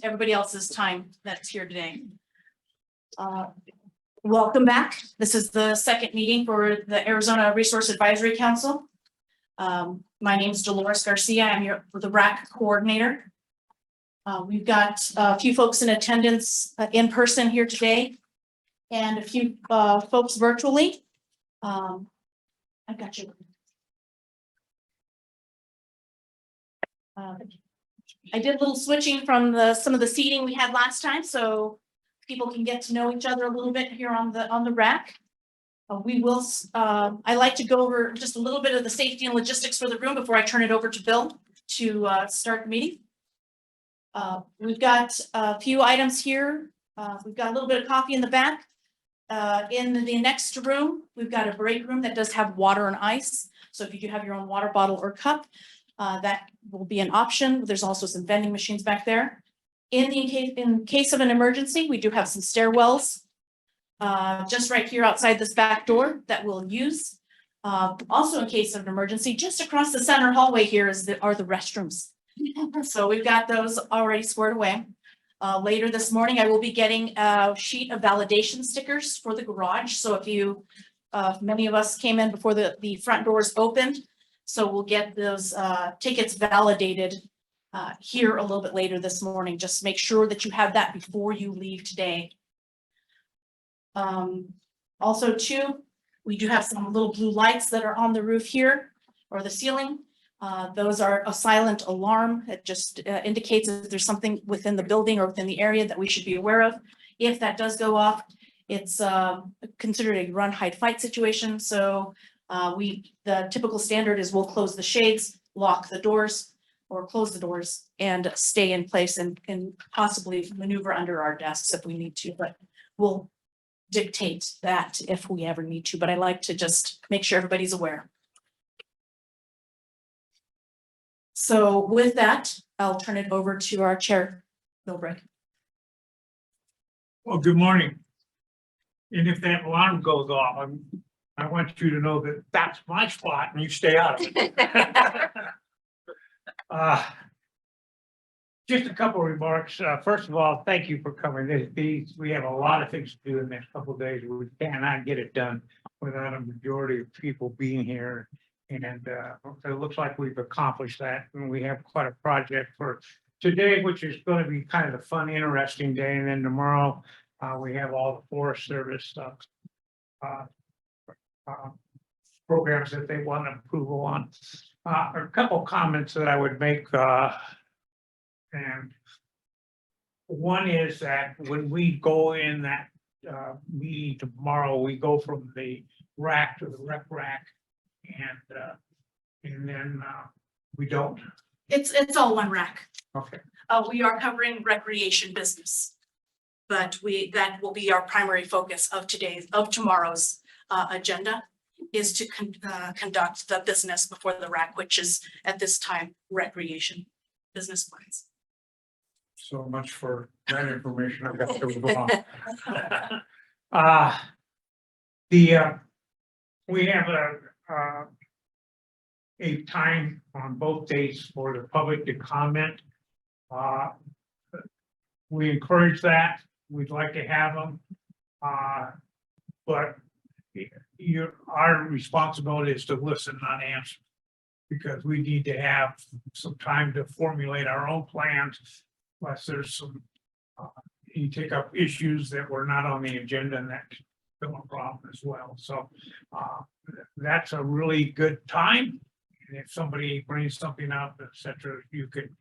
everybody else's time that's here today. Welcome back. This is the second meeting for the Arizona Resource Advisory Council. My name is Dolores Garcia. I'm the RAC coordinator. We've got a few folks in attendance in person here today and a few folks virtually. I've got you. I did a little switching from some of the seating we had last time, so people can get to know each other a little bit here on the RAC. I like to go over just a little bit of the safety and logistics for the room before I turn it over to Bill to start the meeting. We've got a few items here. We've got a little bit of coffee in the back. In the next room, we've got a break room that does have water and ice. So if you do have your own water bottle or cup, that will be an option. There's also some vending machines back there. In case of an emergency, we do have some stairwells just right here outside this back door that we'll use. Also, in case of an emergency, just across the center hallway here are the restrooms. So we've got those already squared away. Later this morning, I will be getting a sheet of validation stickers for the garage. So if many of us came in before the front doors opened, so we'll get those tickets validated here a little bit later this morning. Just make sure that you have that before you leave today. Also too, we do have some little blue lights that are on the roof here or the ceiling. Those are a silent alarm. It just indicates that there's something within the building or within the area that we should be aware of. If that does go off, it's considered a run, hide, fight situation. So the typical standard is we'll close the shades, lock the doors, or close the doors and stay in place and possibly maneuver under our desks if we need to, but we'll dictate that if we ever need to. But I like to just make sure everybody's aware. So with that, I'll turn it over to our chair, Bill Brick. Well, good morning. And if that alarm goes off, I want you to know that that's my spot and you stay out of it. Just a couple of remarks. First of all, thank you for coming. We have a lot of things to do in the next couple of days. We cannot get it done without a majority of people being here. And it looks like we've accomplished that. And we have quite a project for today, which is going to be kind of a fun, interesting day. And then tomorrow, we have all the Forest Service stuff. Programs that they want approval on. A couple comments that I would make, and one is that when we go in that meeting tomorrow, we go from the RAC to the RAC, and then we don't. It's all one RAC. Okay. We are covering recreation business, but that will be our primary focus of tomorrow's agenda, is to conduct the business before the RAC, which is at this time recreation business plans. So much for that information. I've got to move on. We have a time on both dates for the public to comment. We encourage that. We'd like to have them, but our responsibility is to listen, not answer, because we need to have some time to formulate our own plans. Plus, there's some you take up issues that were not on the agenda, and that's still a problem as well. So that's a really good time. And if somebody brings something up, etc., you can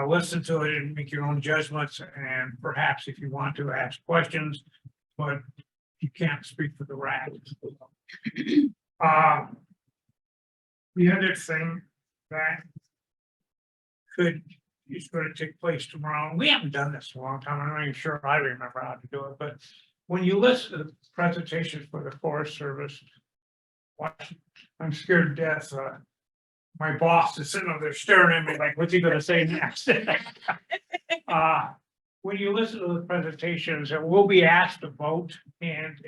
listen to it and make your own judgments, and perhaps if you want to ask questions, but you can't speak for the RAC. The other thing that is going to take place tomorrow, and we haven't done this in a long time, I'm not even sure I remember how to do it, but when you listen to the presentations for the Forest Service, I'm scared to death. My boss is sitting over there staring at me like, what's he going to say next? When you listen to the presentations, we'll be asked to vote, and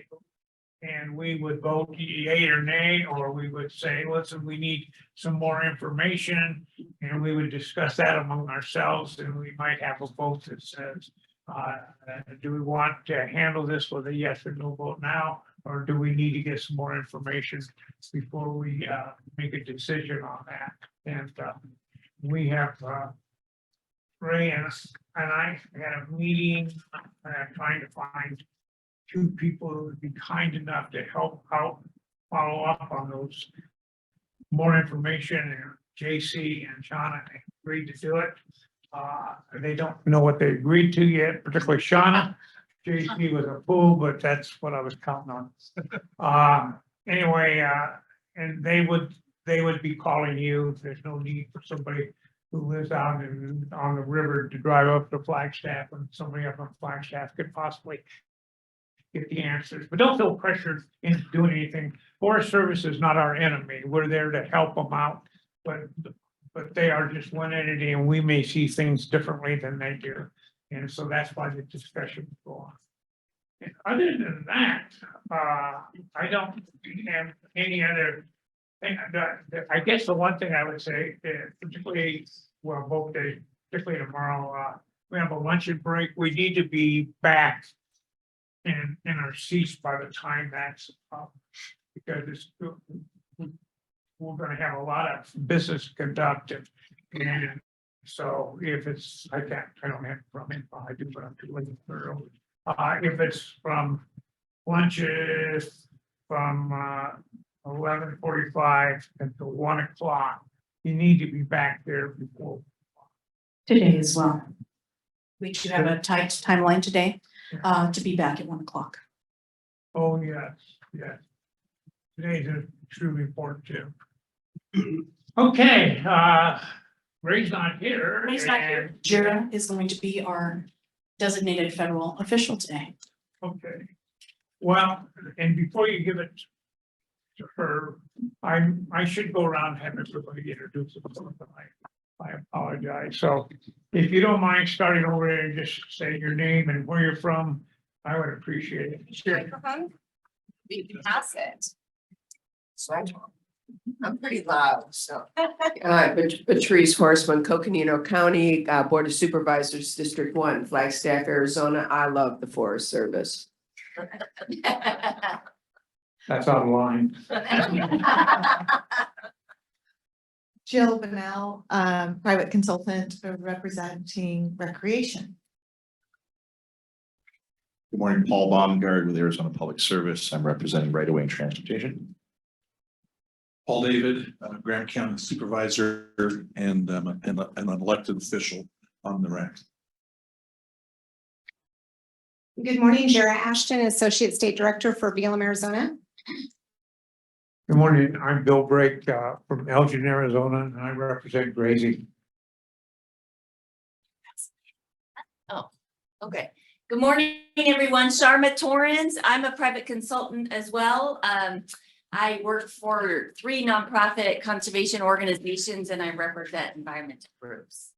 And we would vote yea or nay, or we would say, listen, we need some more information. And we would discuss that among ourselves, and we might have a vote that says, do we want to handle this with a yes or no vote now? Or do we need to get some more information before we make a decision on that? And we have Ray and I had a meeting, trying to find two people who would be kind enough to help out, follow up on those more information, and JC and Shauna agreed to do it. They don't know what they agreed to yet, particularly Shauna. JC was a fool, but that's what I was counting on. Anyway, and they would be calling you. There's no need for somebody who lives out on the river to drive up to Flagstaff, and somebody up on Flagstaff could possibly get the answers, but don't feel pressured into doing anything. Forest Service is not our enemy. We're there to help them out, but they are just one entity, and we may see things differently than they do. And so that's why the discussion will go on. And other than that, I don't have any other thing. I guess the one thing I would say, particularly, well, both days, particularly tomorrow, we have a luncheon break. We need to be back in our seats by the time that's up, because we're gonna have a lot of business conducted. And so if it's, I don't have from it, I do, but I'm too late for early. If it's from lunches from 11:45 until 1 o'clock, you need to be back there before. Today as well. We do have a tight timeline today, to be back at 1 o'clock. Oh, yes, yes. Today's extremely important too. Okay, Ray's not here. Ray's not here. Jira is going to be our designated federal official today. Okay, well, and before you give it to her, I should go around and have everybody introduce themselves. I apologize. So if you don't mind starting over there and just say your name and where you're from, I would appreciate it. Sure. Microphone? We can pass it. So I'm pretty loud, so. Patrice Horstman, Coconino County, Board of Supervisors, District 1, Flagstaff, Arizona. I love the Forest Service. That's online. Jill Bennell, private consultant representing recreation. Good morning, Paul Baumgard with Arizona Public Service. I'm representing right of way and transportation. Paul David, Graham County Supervisor and an elected official on the RAC. Good morning, Jara Ashton, Associate State Director for BLM Arizona. Good morning, I'm Bill Brake from Elgin, Arizona, and I represent Gracie. Oh, okay. Good morning, everyone. Sharma Torrens. I'm a private consultant as well. I work for 3 nonprofit conservation organizations and I represent environmental groups.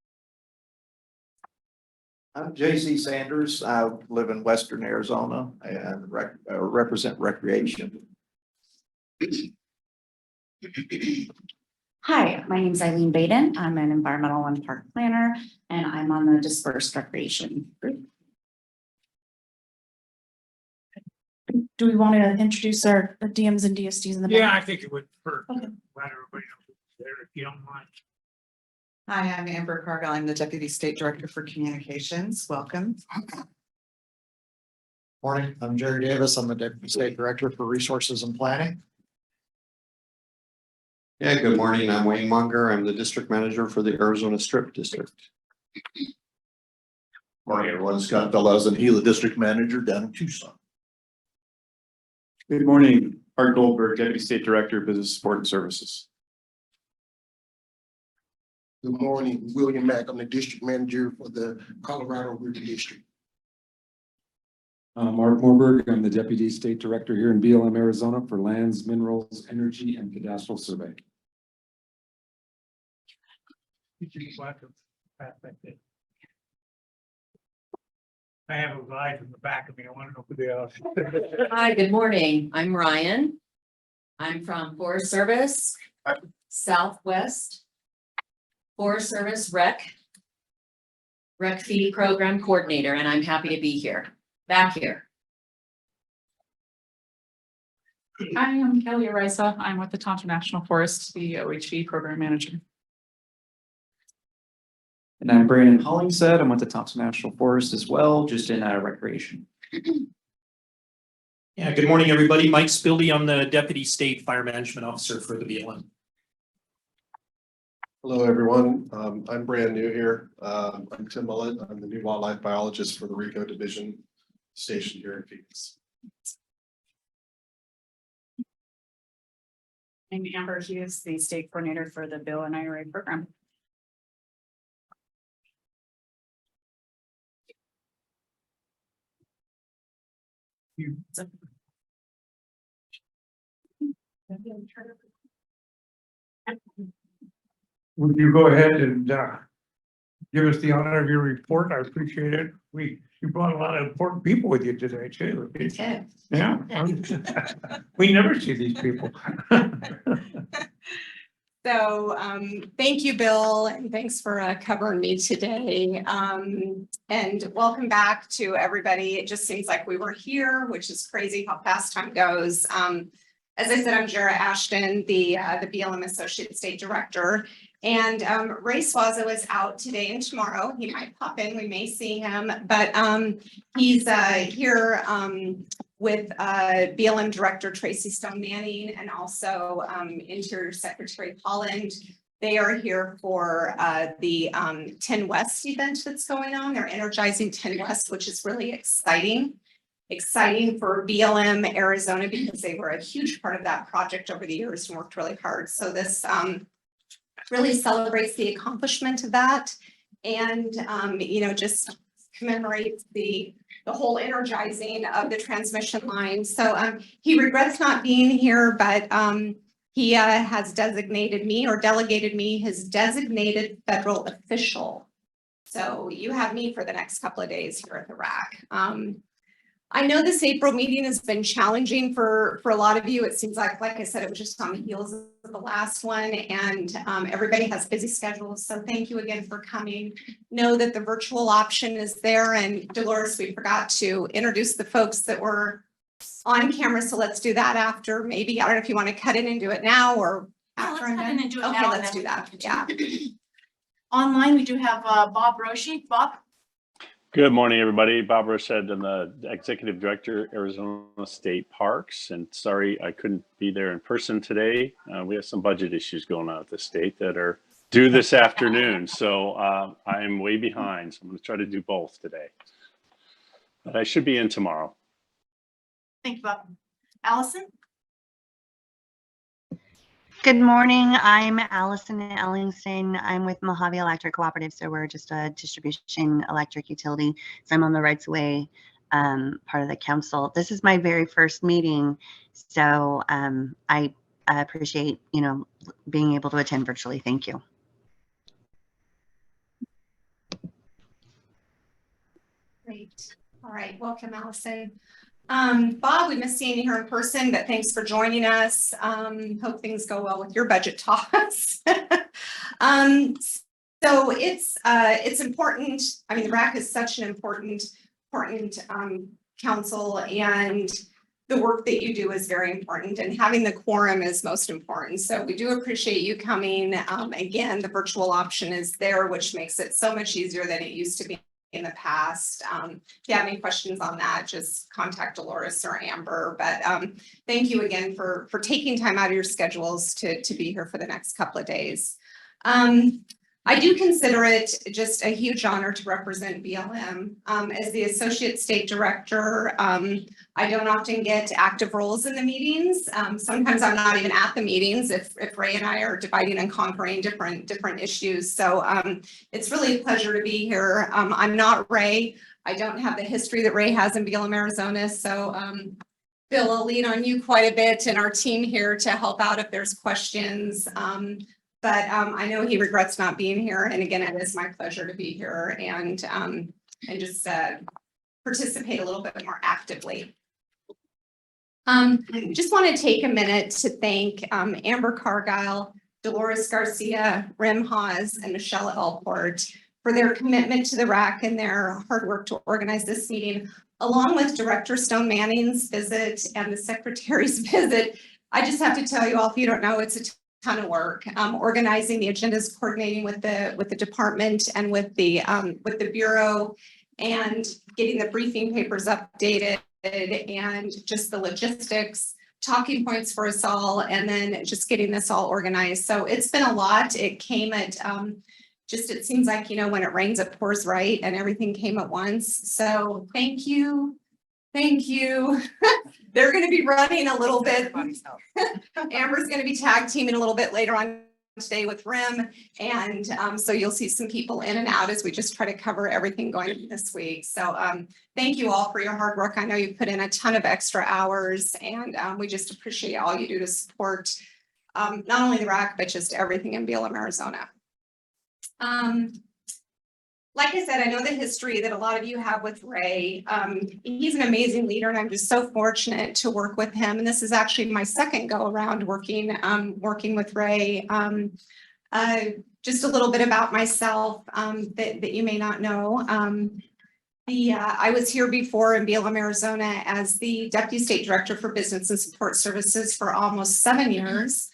I'm JC Sanders. I live in Western Arizona and represent recreation. Hi, my name is Eileen Baden. I'm an environmental and park planner, and I'm on the dispersed recreation group. Do we want to introduce our DMs and DSTs in the back? Yeah, I think it would hurt. Okay. Let everybody know who's there if you don't mind. Hi, I'm Amber Cargill. I'm the Deputy State Director for Communications. Welcome. Morning, I'm Jerry Davis. I'm the Deputy State Director for Resources and Planning. Yeah, good morning. I'm Wayne Munger. I'm the District Manager for the Arizona Strip District. Morning, everyone. Scott Velez and Gila District Manager down in Tucson. Good morning, Art Goldberg, Deputy State Director, Business Support and Services. Good morning, William Mack. I'm the District Manager for the Colorado River District. Mark Morberg, I'm the Deputy State Director here in BLM, Arizona for Lands, Minerals, Energy, and Cadastral Survey. I have a guy in the back of me. I want to know who they are. Hi, good morning. I'm Ryan. I'm from Forest Service, Southwest Forest Service Rec Fee Program Coordinator, and I'm happy to be here, back here. I am Kelly Arisa. I'm with the Thompson National Forest, the OHV Program Manager. And I'm Brandon Hollingshead. I'm with the Thompson National Forest as well, just in recreation. Yeah, good morning, everybody. Mike Spilby. I'm the Deputy State Fire Management Officer for the BLM. Hello, everyone. I'm brand new here. I'm Tim Mullet. I'm the new wildlife biologist for the RICO Division stationed here in Phoenix. I'm Amber Hughes, the State Coordinator for the Bill and IRA Program. Would you go ahead and give us the honor of your report? I appreciate it. You brought a lot of important people with you today too. Yeah. We never see these people. So thank you, Bill, and thanks for covering me today. And welcome back to everybody. It just seems like we were here, which is crazy how fast time goes. As I said, I'm Jara Ashton, the BLM Associate State Director. And Ray Swazo is out today and tomorrow. He might pop in, we may see him, but he's here with BLM Director Tracy Stone Manning and also Interior Secretary Holland. They are here for the 10 West event that's going on. They're energizing 10 West, which is really exciting for BLM Arizona because they were a huge part of that project over the years and worked really hard. So this really celebrates the accomplishment of that and, just commemorates the whole energizing of the transmission line. So he regrets not being here, but he has designated me or delegated me his designated federal official. So you have me for the next couple of days here at the RAC. I know this April meeting has been challenging for a lot of you. It seems like I said, it was just on the heels of the last one and everybody has busy schedules. So thank you again for coming. Know that the virtual option is there and Dolores, we forgot to introduce the folks that were on camera. So let's do that after maybe, I don't know if you want to cut in and do it now or after I'm done. Okay, let's do that. Yeah. Online, we do have Bob Roshi. Bob? Good morning, everybody. Bob Roshi, I'm the Executive Director, Arizona State Parks, and sorry I couldn't be there in person today. We have some budget issues going on at the state that are due this afternoon, so I'm way behind. So I'm going to try to do both today, but I should be in tomorrow. Thank you, Bob. Allison? Good morning. I'm Allison Ellingston. I'm with Mojave Electric Cooperative, so we're just a distribution electric utility. So I'm on the rights of way part of the council. This is my very first meeting, so I appreciate being able to attend virtually. Thank you. Great. All right. Welcome, Allison. Bob, we missed seeing you here in person, but thanks for joining us. Hope things go well with your budget talks. So it's important. I mean, the RAC is such an important council, and the work that you do is very important, and having the quorum is most important. So we do appreciate you coming. Again, the virtual option is there, which makes it so much easier than it used to be in the past. If you have any questions on that, just contact Dolores or Amber. But thank you again for taking time out of your schedules to be here for the next couple of days. I do consider it just a huge honor to represent BLM. As the Associate State Director, I don't often get active roles in the meetings. Sometimes I'm not even at the meetings if Ray and I are dividing and conquering different issues. So it's really a pleasure to be here. I'm not Ray. I don't have the history that Ray has in BLM Arizona. So Bill, I'll lean on you quite a bit and our team here to help out if there's questions. But I know he regrets not being here. And again, it is my pleasure to be here and just participate a little bit more actively. Just want to take a minute to thank Amber Cargile, Dolores Garcia, Rim Haas, and Michelle Elport for their commitment to the RAC and their hard work to organize this meeting, along with Director Stone Manning's visit and the Secretary's visit. I just have to tell you all, if you don't know, it's a ton of work. Organizing the agendas, coordinating with the department and with the Bureau, and getting the briefing papers updated, and just the logistics, talking points for us all, and then just getting this all organized. So it's been a lot. It came at it seems like, when it rains, it pours, right? And everything came at once. So thank you. Thank you. They're going to be running a little bit. Amber's going to be tag teaming a little bit later on today with RIM. And so you'll see some people in and out as we just try to cover everything going this week. So thank you all for your hard work. I know you put in a ton of extra hours, and we just appreciate all you do to support not only the RAC, but just everything in BLM, Arizona. Like I said, I know the history that a lot of you have with Ray. He's an amazing leader, and I'm just so fortunate to work with him. And this is actually my second go around working with Ray. Just a little bit about myself that you may not know. I was here before in BLM, Arizona as the Deputy State Director for Business and Support Services for almost 7 years.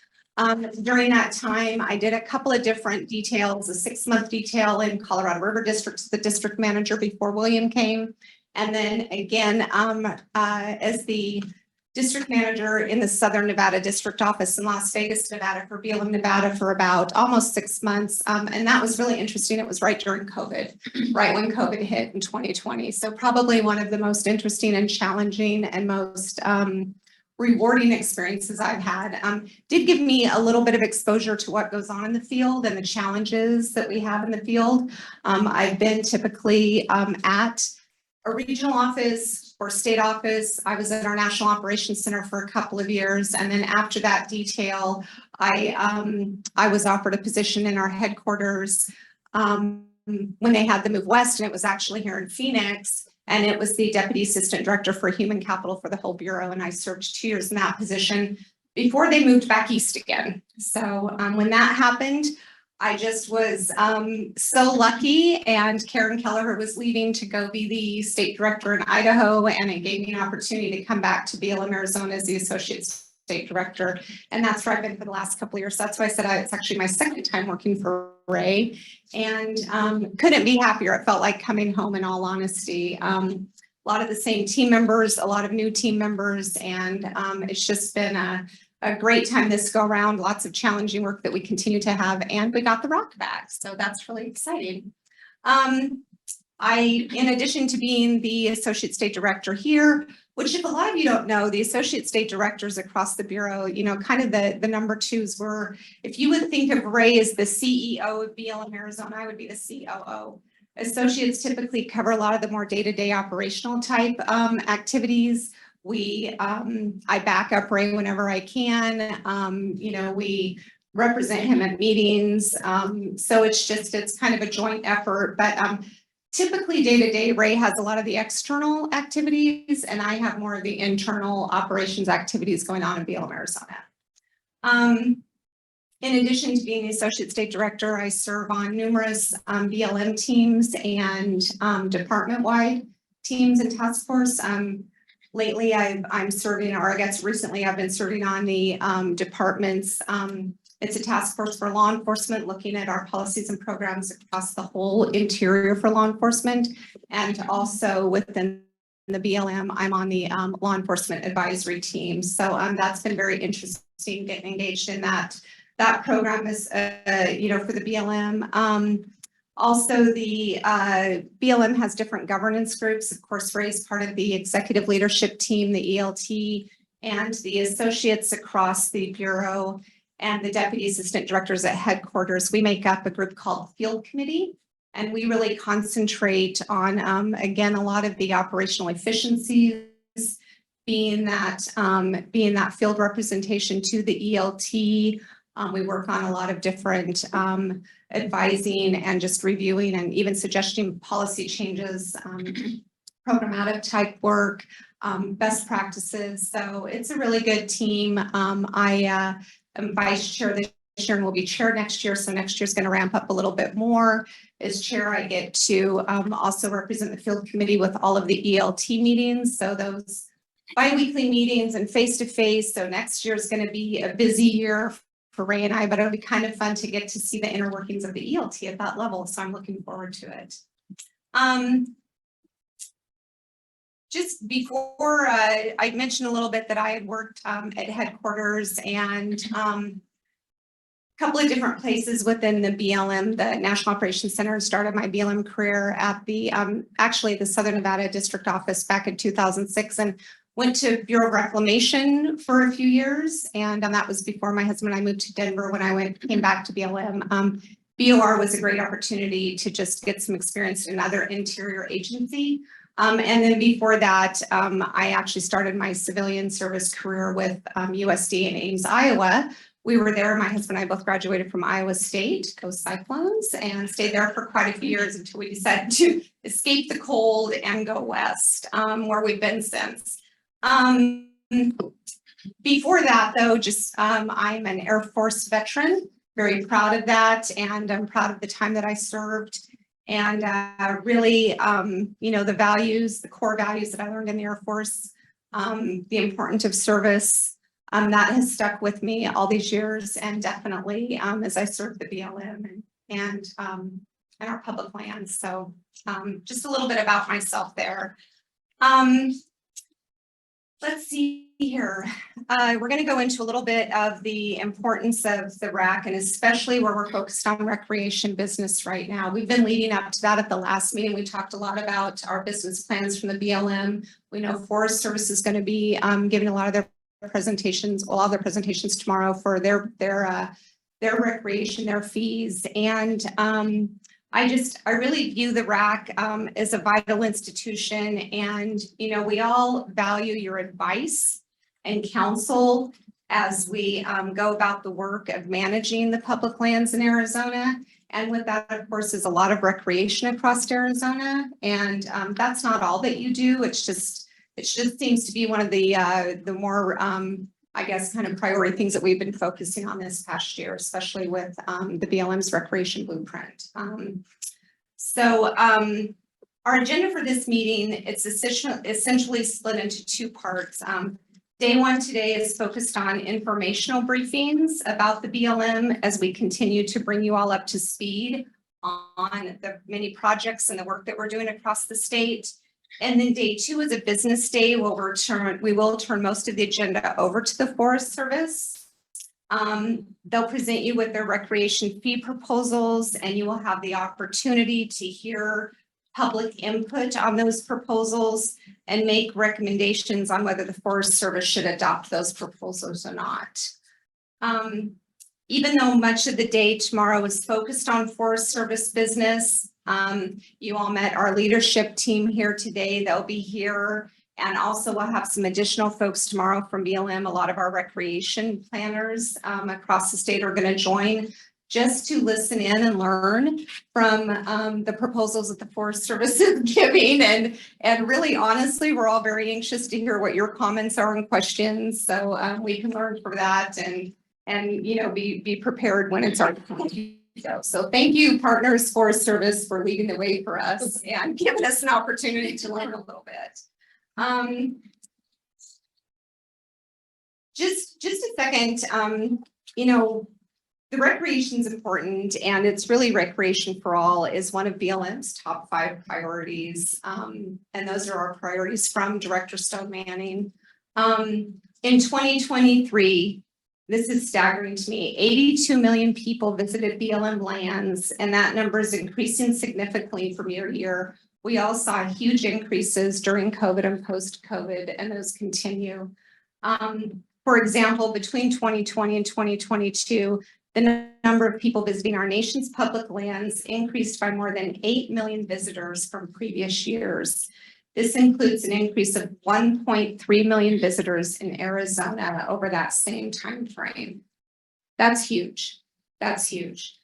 During that time, I did a couple of different details, a 6-month detail in Colorado River District as the district manager before William came. And then again, as the district manager in the Southern Nevada District Office in Las Vegas, Nevada for BLM Nevada for about almost 6 months. And that was really interesting. It was right during COVID, right when COVID hit in 2020. So probably one of the most interesting and challenging and most rewarding experiences I've had. Did give me a little bit of exposure to what goes on in the field and the challenges that we have in the field. I've been typically at a regional office or state office. I was at our National Operations Center for a couple of years. And then after that detail, I was offered a position in our headquarters when they had the move west, and it was actually here in Phoenix. And it was the Deputy Assistant Director for Human Capital for the whole Bureau. And I served 2 years in that position before they moved back east again. So when that happened, I just was so lucky. And Karen Kelleher was leaving to go be the State Director in Idaho. And it gave me an opportunity to come back to BLM, Arizona as the Associate State Director. And that's where I've been for the last couple of years. So that's why I said it's actually my second time working for Ray, and couldn't be happier. It felt like coming home, in all honesty. A lot of the same team members, a lot of new team members, and it's just been a great time this go around. Lots of challenging work that we continue to have, and we got the RAC back, so that's really exciting. In addition to being the Associate State Director here, which if a lot of you don't know, the Associate State Directors across the Bureau, kind of the number twos were, if you would think of Ray as the CEO of BLM Arizona, I would be the COO. Associates typically cover a lot of the more day-to-day operational type activities. I back up Ray whenever I can. We represent him at meetings. So it's kind of a joint effort, but typically day-to-day, Ray has a lot of the external activities, and I have more of the internal operations activities going on in BLM Arizona. In addition to being the Associate State Director, I serve on numerous BLM teams and department-wide teams and task force. Lately, I'm serving, or I guess recently, I've been serving on the departments. It's a task force for law enforcement, looking at our policies and programs across the whole interior for law enforcement. And also within the BLM, I'm on the law enforcement advisory team. So that's been very interesting, getting engaged in that program is, for the BLM. Also, the BLM has different governance groups. Of course, Ray is part of the executive leadership team, the ELT, and the associates across the Bureau and the Deputy Assistant Directors at headquarters. We make up a group called Field Committee, and we really concentrate on, again, a lot of the operational efficiencies, being that field representation to the ELT. We work on a lot of different advising and just reviewing and even suggesting policy changes programmatic type work, best practices. So it's a really good team. I am vice chair this year and will be chair next year. So next year's going to ramp up a little bit more. As chair, I get to also represent the field committee with all of the ELT meetings. So those bi-weekly meetings and face-to-face. So next year is going to be a busy year for Ray and I, but it'll be kind of fun to get to see the inner workings of the ELT at that level. So I'm looking forward to it. Just before I mentioned a little bit that I had worked at headquarters and a couple of different places within the BLM, the National Operations Center, and started my BLM career at the actually the Southern Nevada District Office back in 2006, and went to Bureau of Reclamation for a few years. And that was before my husband and I moved to Denver. When I came back to BLM, BOR was a great opportunity to just get some experience in another interior agency. And then before that, I actually started my civilian service career with USD in Ames, Iowa. We were there, my husband and I both graduated from Iowa State, go Cyclones, and stayed there for quite a few years until we decided to escape the cold and go west, where we've been since. Before that, though, just I'm an Air Force veteran, very proud of that, and I'm proud of the time that I served. And really, you know, the values, the core values that I learned in the Air Force, the importance of service, that has stuck with me all these years, and definitely as I served the BLM and our public lands. So just a little bit about myself there. Let's see here. We're going to go into a little bit of the importance of the RAC, and especially where we're focused on recreation business right now. We've been leading up to that at the last meeting. We talked a lot about our business plans from the BLM. We know Forest Service is going to be giving a lot of their presentations, all of their presentations tomorrow for their recreation, their fees. And I really view the RAC as a vital institution, and you know, we all value your advice and counsel as we go about the work of managing the public lands in Arizona. And with that, of course, is a lot of recreation across Arizona, and that's not all that you do. It just seems to be one of the more I guess kind of priority things that we've been focusing on this past year, especially with the BLM's recreation blueprint. So our agenda for this meeting, it's essentially split into two parts. Day one today is focused on informational briefings about the BLM as we continue to bring you all up to speed on the many projects and the work that we're doing across the state. And then day two is a business day where we will turn most of the agenda over to the Forest Service. They'll present you with their recreation fee proposals, and you will have the opportunity to hear public input on those proposals and make recommendations on whether the Forest Service should adopt those proposals or not. Even though much of the day tomorrow is focused on Forest Service business, you all met our leadership team here today. They'll be here, and also we'll have some additional folks tomorrow from BLM. A lot of our recreation planners across the state are going to join just to listen in and learn from the proposals that the Forest Service is giving. And really, honestly, we're all very anxious to hear what your comments are and questions, so we can learn from that and you know, be prepared when it's our time to go. So thank you, Partners Forest Service, for leading the way for us and giving us an opportunity to learn a little bit. Just a second, you know, the recreation is important, and it's really recreation for all is one of BLM's top 5 priorities. And those are our priorities from Director Stone Manning. In 2023, this is staggering to me, 82 million people visited BLM lands, and that number is increasing significantly from year to year. We all saw huge increases during COVID and post-COVID, and those continue. For example, between 2020 and 2022, the number of people visiting our nation's public lands increased by more than 8 million visitors from previous years. This includes an increase of 1.3 million visitors in Arizona over that same time frame. That's huge. That's huge.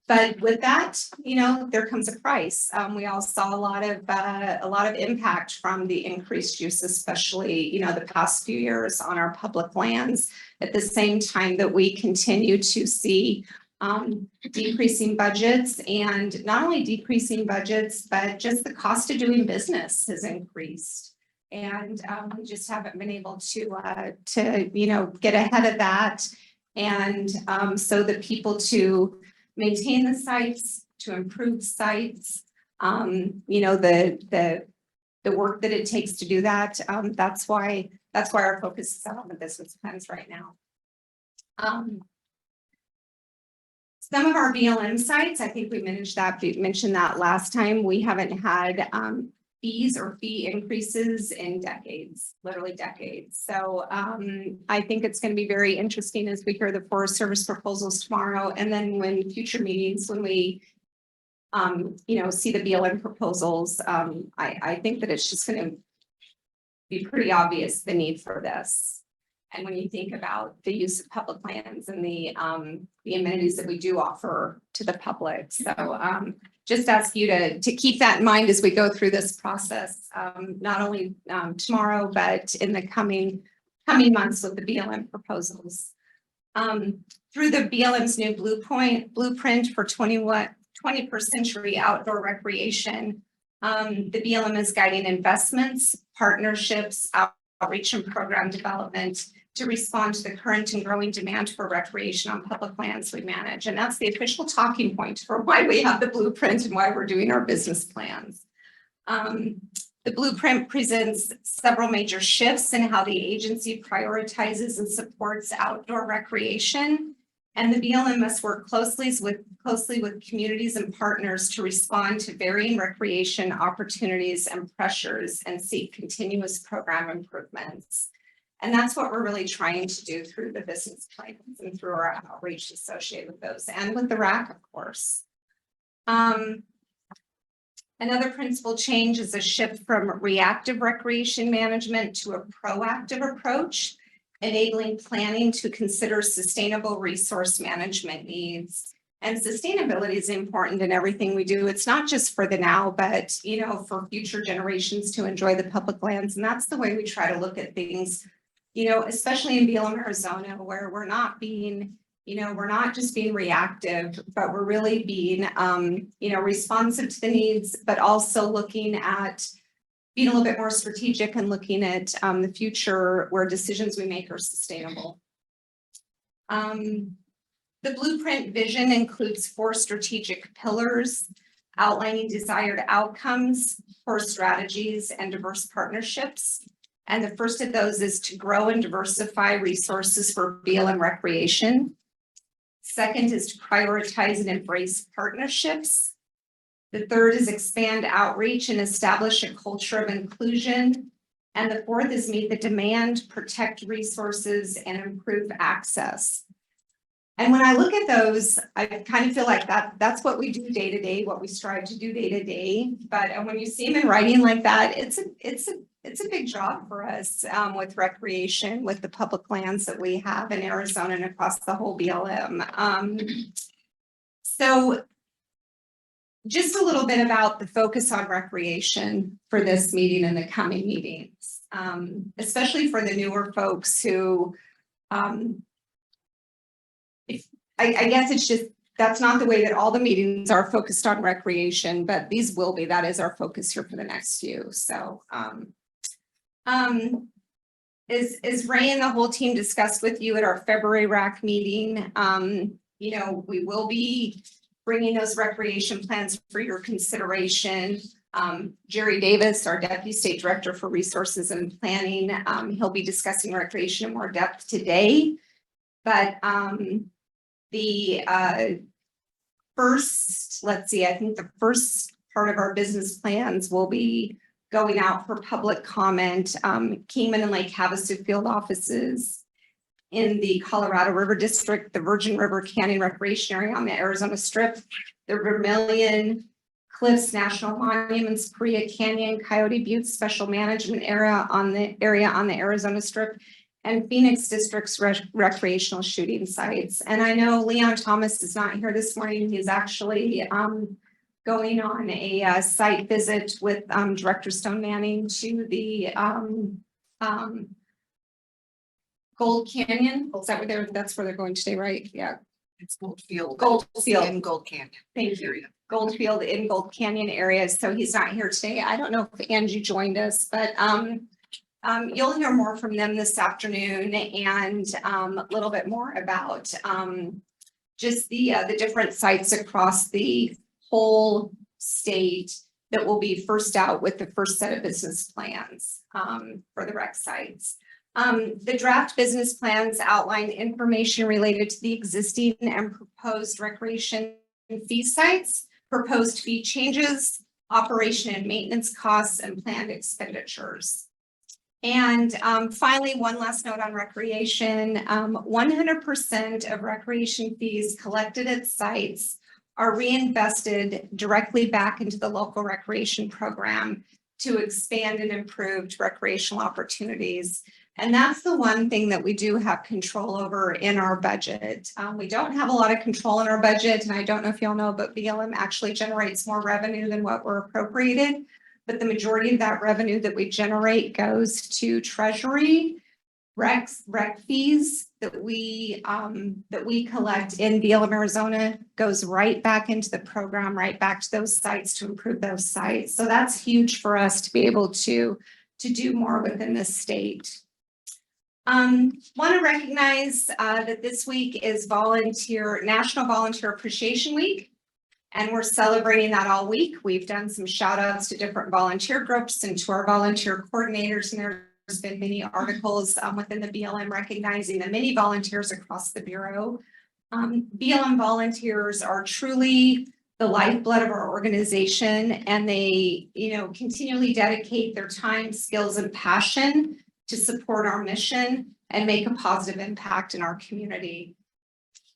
But with that, there comes a price. We all saw a lot of impact from the increased use, especially, the past few years on our public lands. At the same time that we continue to see decreasing budgets, and not only decreasing budgets, but just the cost of doing business has increased. And we just haven't been able to get ahead of that. And so the people to maintain the sites, to improve sites, the work that it takes to do that. That's why our focus is on the business plans right now. Some of our BLM sites, I think we mentioned that last time. We haven't had fees or fee increases in decades, literally decades. So I think it's going to be very interesting as we hear the Forest Service proposals tomorrow, and then when future meetings, when we see the BLM proposals, I think that it's just going to be pretty obvious the need for this. And when you think about the use of public lands and the amenities that we do offer to the public. So just ask you to keep that in mind as we go through this process, not only tomorrow, but in the coming months with the BLM proposals. Through the BLM's new blueprint for 21st century outdoor recreation, the BLM is guiding investments, partnerships, outreach and program development to respond to the current and growing demand for recreation on public lands we manage. And that's the official talking point for why we have the blueprint and why we're doing our business plans. The blueprint presents several major shifts in how the agency prioritizes and supports outdoor recreation. And the BLM must work closely with communities and partners to respond to varying recreation opportunities and pressures and seek continuous program improvements. And that's what we're really trying to do through the business plans and through our outreach associated with those, and with the RAC, of course. Another principal change is a shift from reactive recreation management to a proactive approach, enabling planning to consider sustainable resource management needs. And sustainability is important in everything we do. It's not just for the now, but for future generations to enjoy the public lands. And that's the way we try to look at things, especially in BLM, Arizona, where we're not being, we're not just being reactive, but we're really being, responsive to the needs, but also looking at being a little bit more strategic and looking at the future where decisions we make are sustainable. The blueprint vision includes 4 strategic pillars outlining desired outcomes, core strategies, and diverse partnerships. And the first of those is to grow and diversify resources for BLM recreation. Second is to prioritize and embrace partnerships. The third is expand outreach and establish a culture of inclusion. And the fourth is meet the demand, protect resources, and improve access. And when I look at those, I kind of feel like that's what we do day to day, what we strive to do day to day. But when you see them in writing like that, it's a big job for us with recreation, with the public lands that we have in Arizona and across the whole BLM. So just a little bit about the focus on recreation for this meeting and the coming meetings, especially for the newer folks who, I guess it's just, that's not the way that all the meetings are focused on recreation, but these will be. That is our focus here for the next few. So as Ray and the whole team discussed with you at our February RAC meeting, we will be bringing those recreation plans for your consideration. Jerry Davis, our Deputy State Director for Resources and Planning, he'll be discussing recreation in more depth today. But the first, let's see, I think the first part of our business plans will be going out for public comment. Kingman and Lake Havasu field offices in the Colorado River District, the Virgin River Canyon Recreation Area on the Arizona Strip, the Vermilion Cliffs National Monuments, Paria Canyon, Coyote Butte Special Management Area on the Arizona Strip, and Phoenix District's recreational shooting sites. And I know Leon Thomas is not here this morning. He's actually going on a site visit with Director Stone Manning to the Gold Canyon. Is that where that's where they're going today, right? Yeah. It's Goldfield. Goldfield. And Gold Canyon. Thank you. Goldfield in Gold Canyon areas. So he's not here today. I don't know if Angie joined us, but you'll hear more from them this afternoon and a little bit more about just the different sites across the whole state that will be first out with the first set of business plans for the rec sites. The draft business plans outline information related to the existing and proposed recreation fee sites, proposed fee changes, operation and maintenance costs, and planned expenditures. And finally, one last note on recreation. 100% of recreation fees collected at sites are reinvested directly back into the local recreation program to expand and improve recreational opportunities. And that's the one thing that we do have control over in our budget. We don't have a lot of control in our budget, and I don't know if y'all know, but BLM actually generates more revenue than what we're appropriated. But the majority of that revenue that we generate goes to Treasury, rec fees that we collect in BLM, Arizona, goes right back into the program, right back to those sites to improve those sites. So that's huge for us to be able to do more within the state. Want to recognize that this week is National Volunteer Appreciation Week, and we're celebrating that all week. We've done some shout outs to different volunteer groups and to our volunteer coordinators, and there's been many articles within the BLM recognizing the many volunteers across the Bureau. BLM volunteers are truly the lifeblood of our organization, and they, continually dedicate their time, skills, and passion to support our mission and make a positive impact in our community.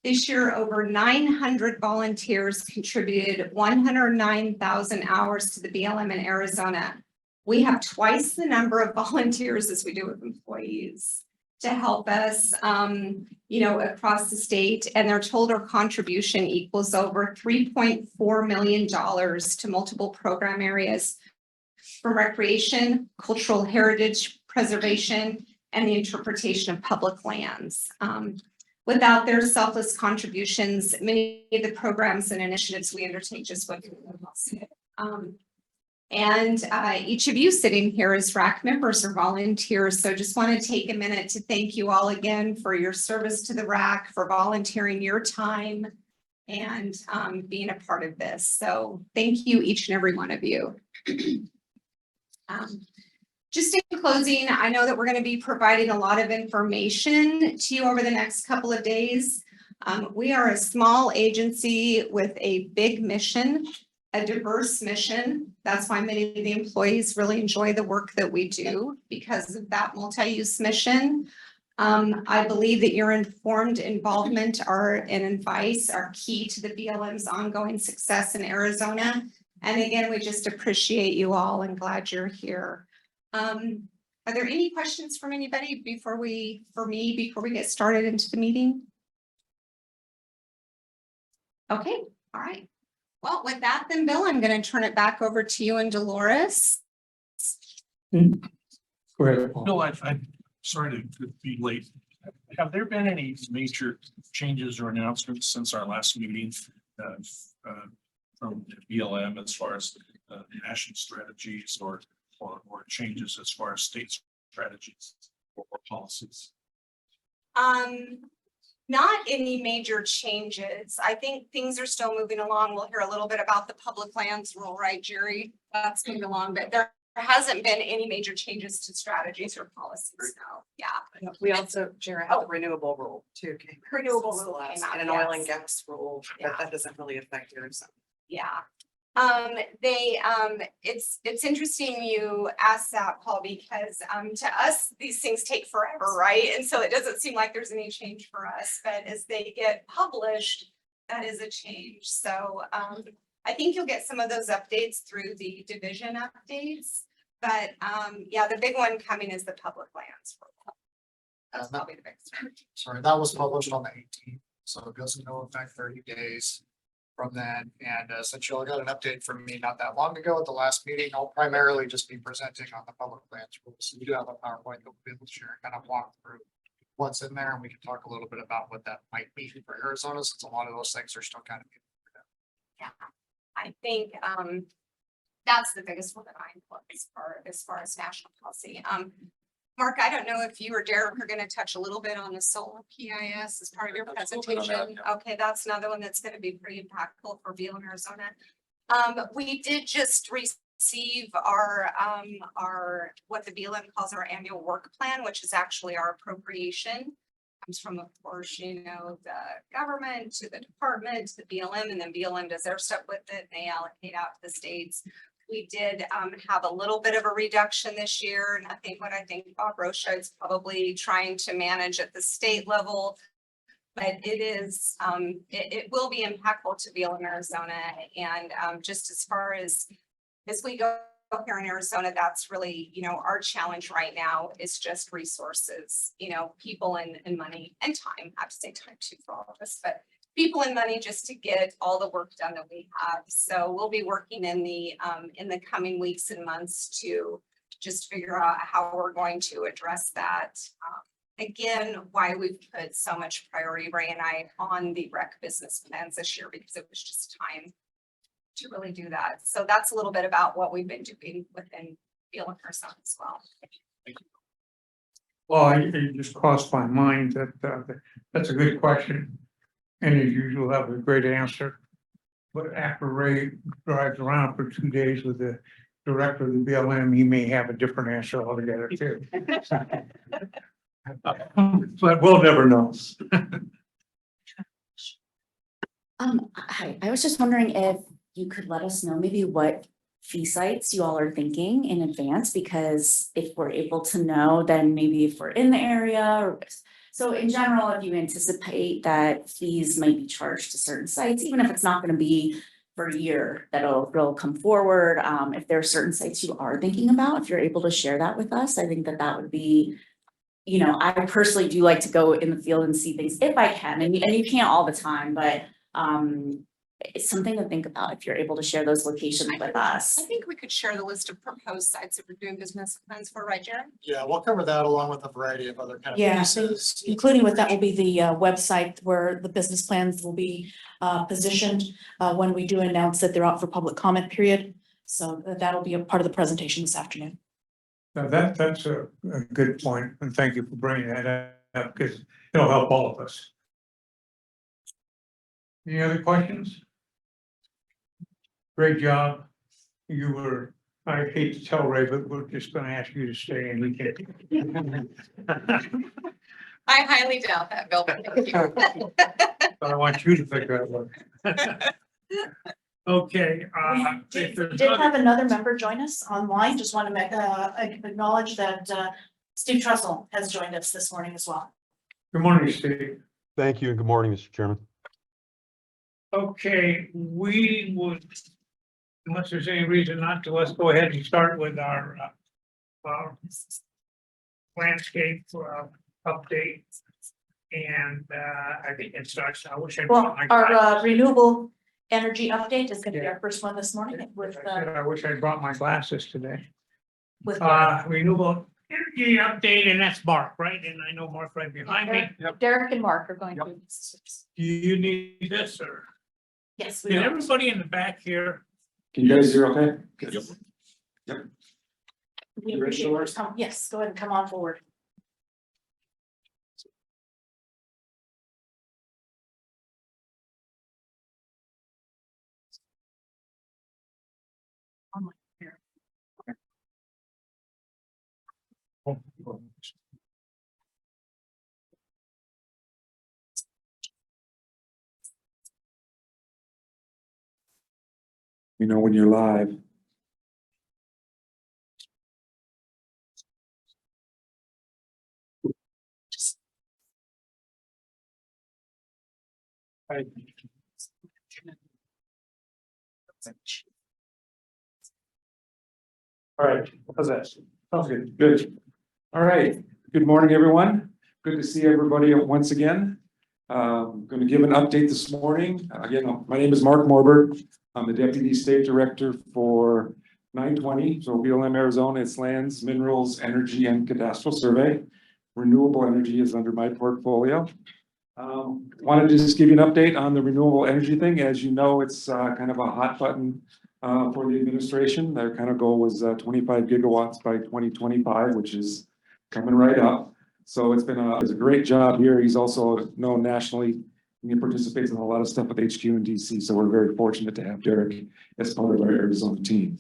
This year, over 900 volunteers contributed 109,000 hours to the BLM in Arizona. We have twice the number of volunteers as we do with employees to help us, across the state, and their total contribution equals over $3.4 million to multiple program areas from recreation, cultural heritage preservation, and the interpretation of public lands. Without their selfless contributions, many of the programs and initiatives we undertake just wouldn't be possible. And each of you sitting here as RAC members or volunteers. So just want to take a minute to thank you all again for your service to the RAC, for volunteering your time and being a part of this. So thank you, each and every one of you. Just in closing, I know that we're going to be providing a lot of information to you over the next couple of days. We are a small agency with a big mission, a diverse mission. That's why many of the employees really enjoy the work that we do, because of that multi-use mission. I believe that your informed involvement and advice are key to the BLM's ongoing success in Arizona. And again, we just appreciate you all and glad you're here. Are there any questions from anybody before we get started into the meeting? Okay, all right. Well, with that then, Bill, I'm going to turn it back over to you and Dolores. Go ahead, Paul. No, I'm sorry to be late. Have there been any major changes or announcements since our last meeting from BLM as far as national strategies or changes as far as state strategies or policies? Not any major changes. I think things are still moving along. We'll hear a little bit about the public lands rule, right, Jerry? That's moving along, but there hasn't been any major changes to strategies or policies. No, yeah. We also, Jared, have the renewable rule too. Renewable rule came out, and an oil and gas rule, but that doesn't really affect Arizona. Yeah. It's interesting you asked that, Paul, because to us these things take forever, right? And so it doesn't seem like there's any change for us, but as they get published, that is a change. So I think you'll get some of those updates through the division updates, but yeah, the big one coming is the public lands. That's probably the biggest. Sorry, that was published on the 18th, so it goes into effect 30 days from then. And since you all got an update from me not that long ago at the last meeting, I'll primarily just be presenting on the public lands rules. So we do have a PowerPoint that we'll be able to share, and kind of walk through what's in there, and we can talk a little bit about what that might mean for Arizona, since a lot of those things are still kind of. Yeah, I think that's the biggest one that I put as far as national policy. Mark, I don't know if you or Derek are gonna touch a little bit on the solar PIS as part of your presentation. Okay, that's another one that's gonna be pretty impactful for BLM Arizona. We did just receive our, what the BLM calls our annual work plan, which is actually our appropriation. Comes from, of course, you know, the government to the department, to the BLM, and then BLM does their stuff with it, and they allocate out to the states. We did have a little bit of a reduction this year, and I think what I think Bob Rocha is probably trying to manage at the state level. But it is, it will be impactful to BLM Arizona, and just as far as we go here in Arizona, that's really, you know, our challenge right now is just resources, you know, people and money and time. I have to say time too for all of us, but people and money just to get all the work done that we have. So we'll be working in the coming weeks and months to just figure out how we're going to address that. Again, why we've put so much priority, Ray and I, on the REC business plans this year, because it was just time to really do that. So that's a little bit about what we've been doing within BLM Arizona as well. Well, it just crossed my mind that that's a good question. And as usual, have a great answer. But after Ray drives around for 2 days with the director of the BLM, he may have a different answer altogether too. But we'll never know. Hi, I was just wondering if you could let us know maybe what fee sites you all are thinking in advance, because if we're able to know, then maybe if we're in the area or. So in general, if you anticipate that fees might be charged to certain sites, even if it's not going to be for a year, that'll come forward. If there are certain sites you are thinking about, if you're able to share that with us, I think that would be, you know, I personally do like to go in the field and see things if I can, and you can't all the time, but it's something to think about if you're able to share those locations with us. I think we could share the list of proposed sites that we're doing business plans for, right, Jared? Yeah, we'll cover that along with a variety of other kind of Yeah, pieces. including with that will be the website where the business plans will be positioned when we do announce that they're out for public comment period. So that'll be a part of the presentation this afternoon. Now that's a good point, and thank you for bringing that up, because it'll help all of us. Any other questions? Great job. You were, I hate to tell Ray, but we're just gonna ask you to stay and we can. I highly doubt that, Bill. But thank you. I want you to think that way. Okay. We did have another member join us online. Just want to acknowledge that Steve Trussell has joined us this morning as well. Good morning, Steve. Thank you and good morning, Mr. Chairman. Okay, we would, unless there's any reason not to, let's go ahead and start with our landscape update. And I think it starts, I wish I brought my Well, glasses. our renewable energy update is going to be our first one this morning with I wish I brought my glasses today. with Renewable energy update, and that's Mark, right? And I know Mark right behind me. Derek and Mark are going to. Do you need this, or? Yes, we Can do. everybody in the back here? Can you guys hear okay? Yep. We appreciate your time. Yes, go ahead and come on forward. You know when you're live. All right, how's that? Sounds good. Good. All right. Good morning, everyone. Good to see everybody once again. Going to give an update this morning. Again, my name is Mark Morbert. I'm the Deputy State Director for 920, so BLM Arizona. It's Lands, Minerals, Energy, and Cadastral Survey. Renewable energy is under my portfolio. Wanted to just give you an update on the renewable energy thing. As you know, it's kind of a hot button for the administration. Their kind of goal was 25 gigawatts by 2025, which is coming right up. So it's a great job here. He's also known nationally. He participates in a lot of stuff with HQ and DC. So we're very fortunate to have Derek as part of our Arizona team.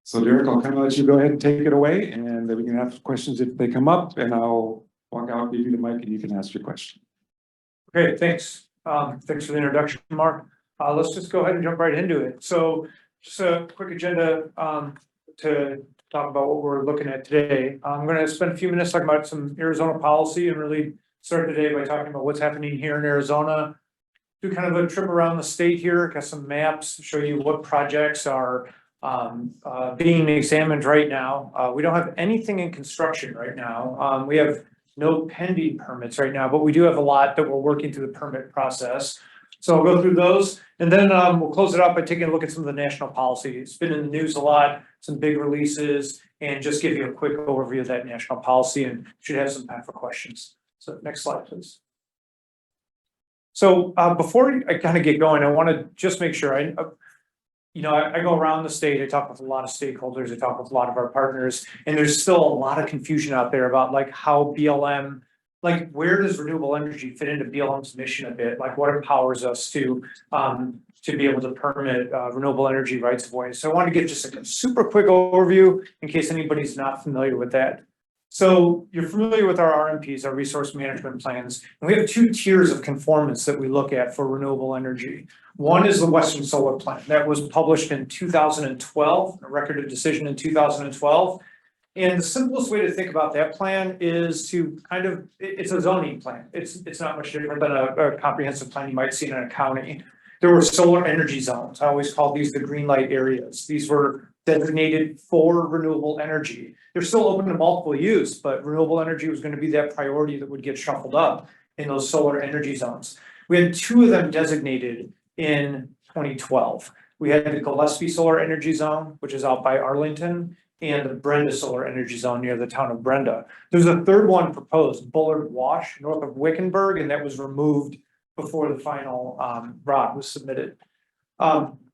So Derek, I'll kind of let you go ahead and take it away, and then we can ask questions if they come up, and I'll walk out, give you the mic, and you can ask your question. Okay, thanks. Thanks for the introduction, Mark. Let's just go ahead and jump right into it. So just a quick agenda to talk about what we're looking at today. I'm going to spend a few minutes talking about some Arizona policy and really start today by talking about what's happening here in Arizona. Do kind of a trip around the state here, got some maps, show you what projects are being examined right now. We don't have anything in construction right now. We have no pending permits right now, but we do have a lot that we're working through the permit process. So I'll go through those, and then we'll close it up by taking a look at some of the national policy. It's been in the news a lot, some big releases, and just give you a quick overview of that national policy, and should have some time for questions. So next slide, please. So before I kind of get going, I want to just make sure I go around the state, I talk with a lot of stakeholders, I talk with a lot of our partners, and there's still a lot of confusion out there about like how BLM, like where does renewable energy fit into BLM's mission a bit? Like what empowers us to be able to permit renewable energy rights of way. So I want to give just a super quick overview in case anybody's not familiar with that. So you're familiar with our RMPs, our resource management plans, and we have two tiers of conformance that we look at for renewable energy. One is the Western Solar Plan that was published in 2012, a record of decision in 2012. And the simplest way to think about that plan is to it's a zoning plan. It's not much different than a comprehensive plan you might see in a county. There were solar energy zones. I always call these the green light areas. These were designated for renewable energy. They're still open to multiple use, but renewable energy was going to be that priority that would get shuffled up in those solar energy zones. We had two of them designated in 2012. We had the Gillespie Solar Energy Zone, which is out by Arlington, and the Brenda Solar Energy Zone near the town of Brenda. There's a third one proposed, Bullard Wash, north of Wickenburg, and that was removed before the final ROD was submitted.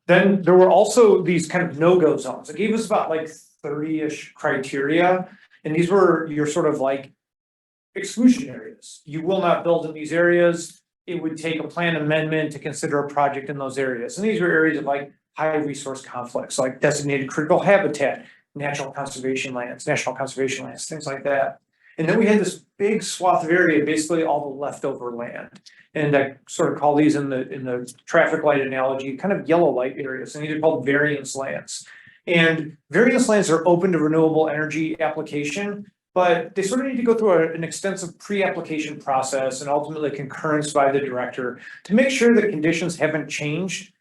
Then there were also these kind of no-go zones. It gave us about like 30-ish criteria, and these were your sort of like exclusion areas. You will not build in these areas. It would take a plan amendment to consider a project in those areas. And these are areas of like high resource conflicts, like designated critical habitat, national conservation lands, things like that. And then we had this big swath of area, basically all the leftover land. And I sort of call these in the traffic light analogy, kind of yellow light areas, and these are called variance lands. And variance lands are open to renewable energy application, but they sort of need to go through an extensive pre-application process and ultimately concurrence by the director to make sure that conditions haven't changed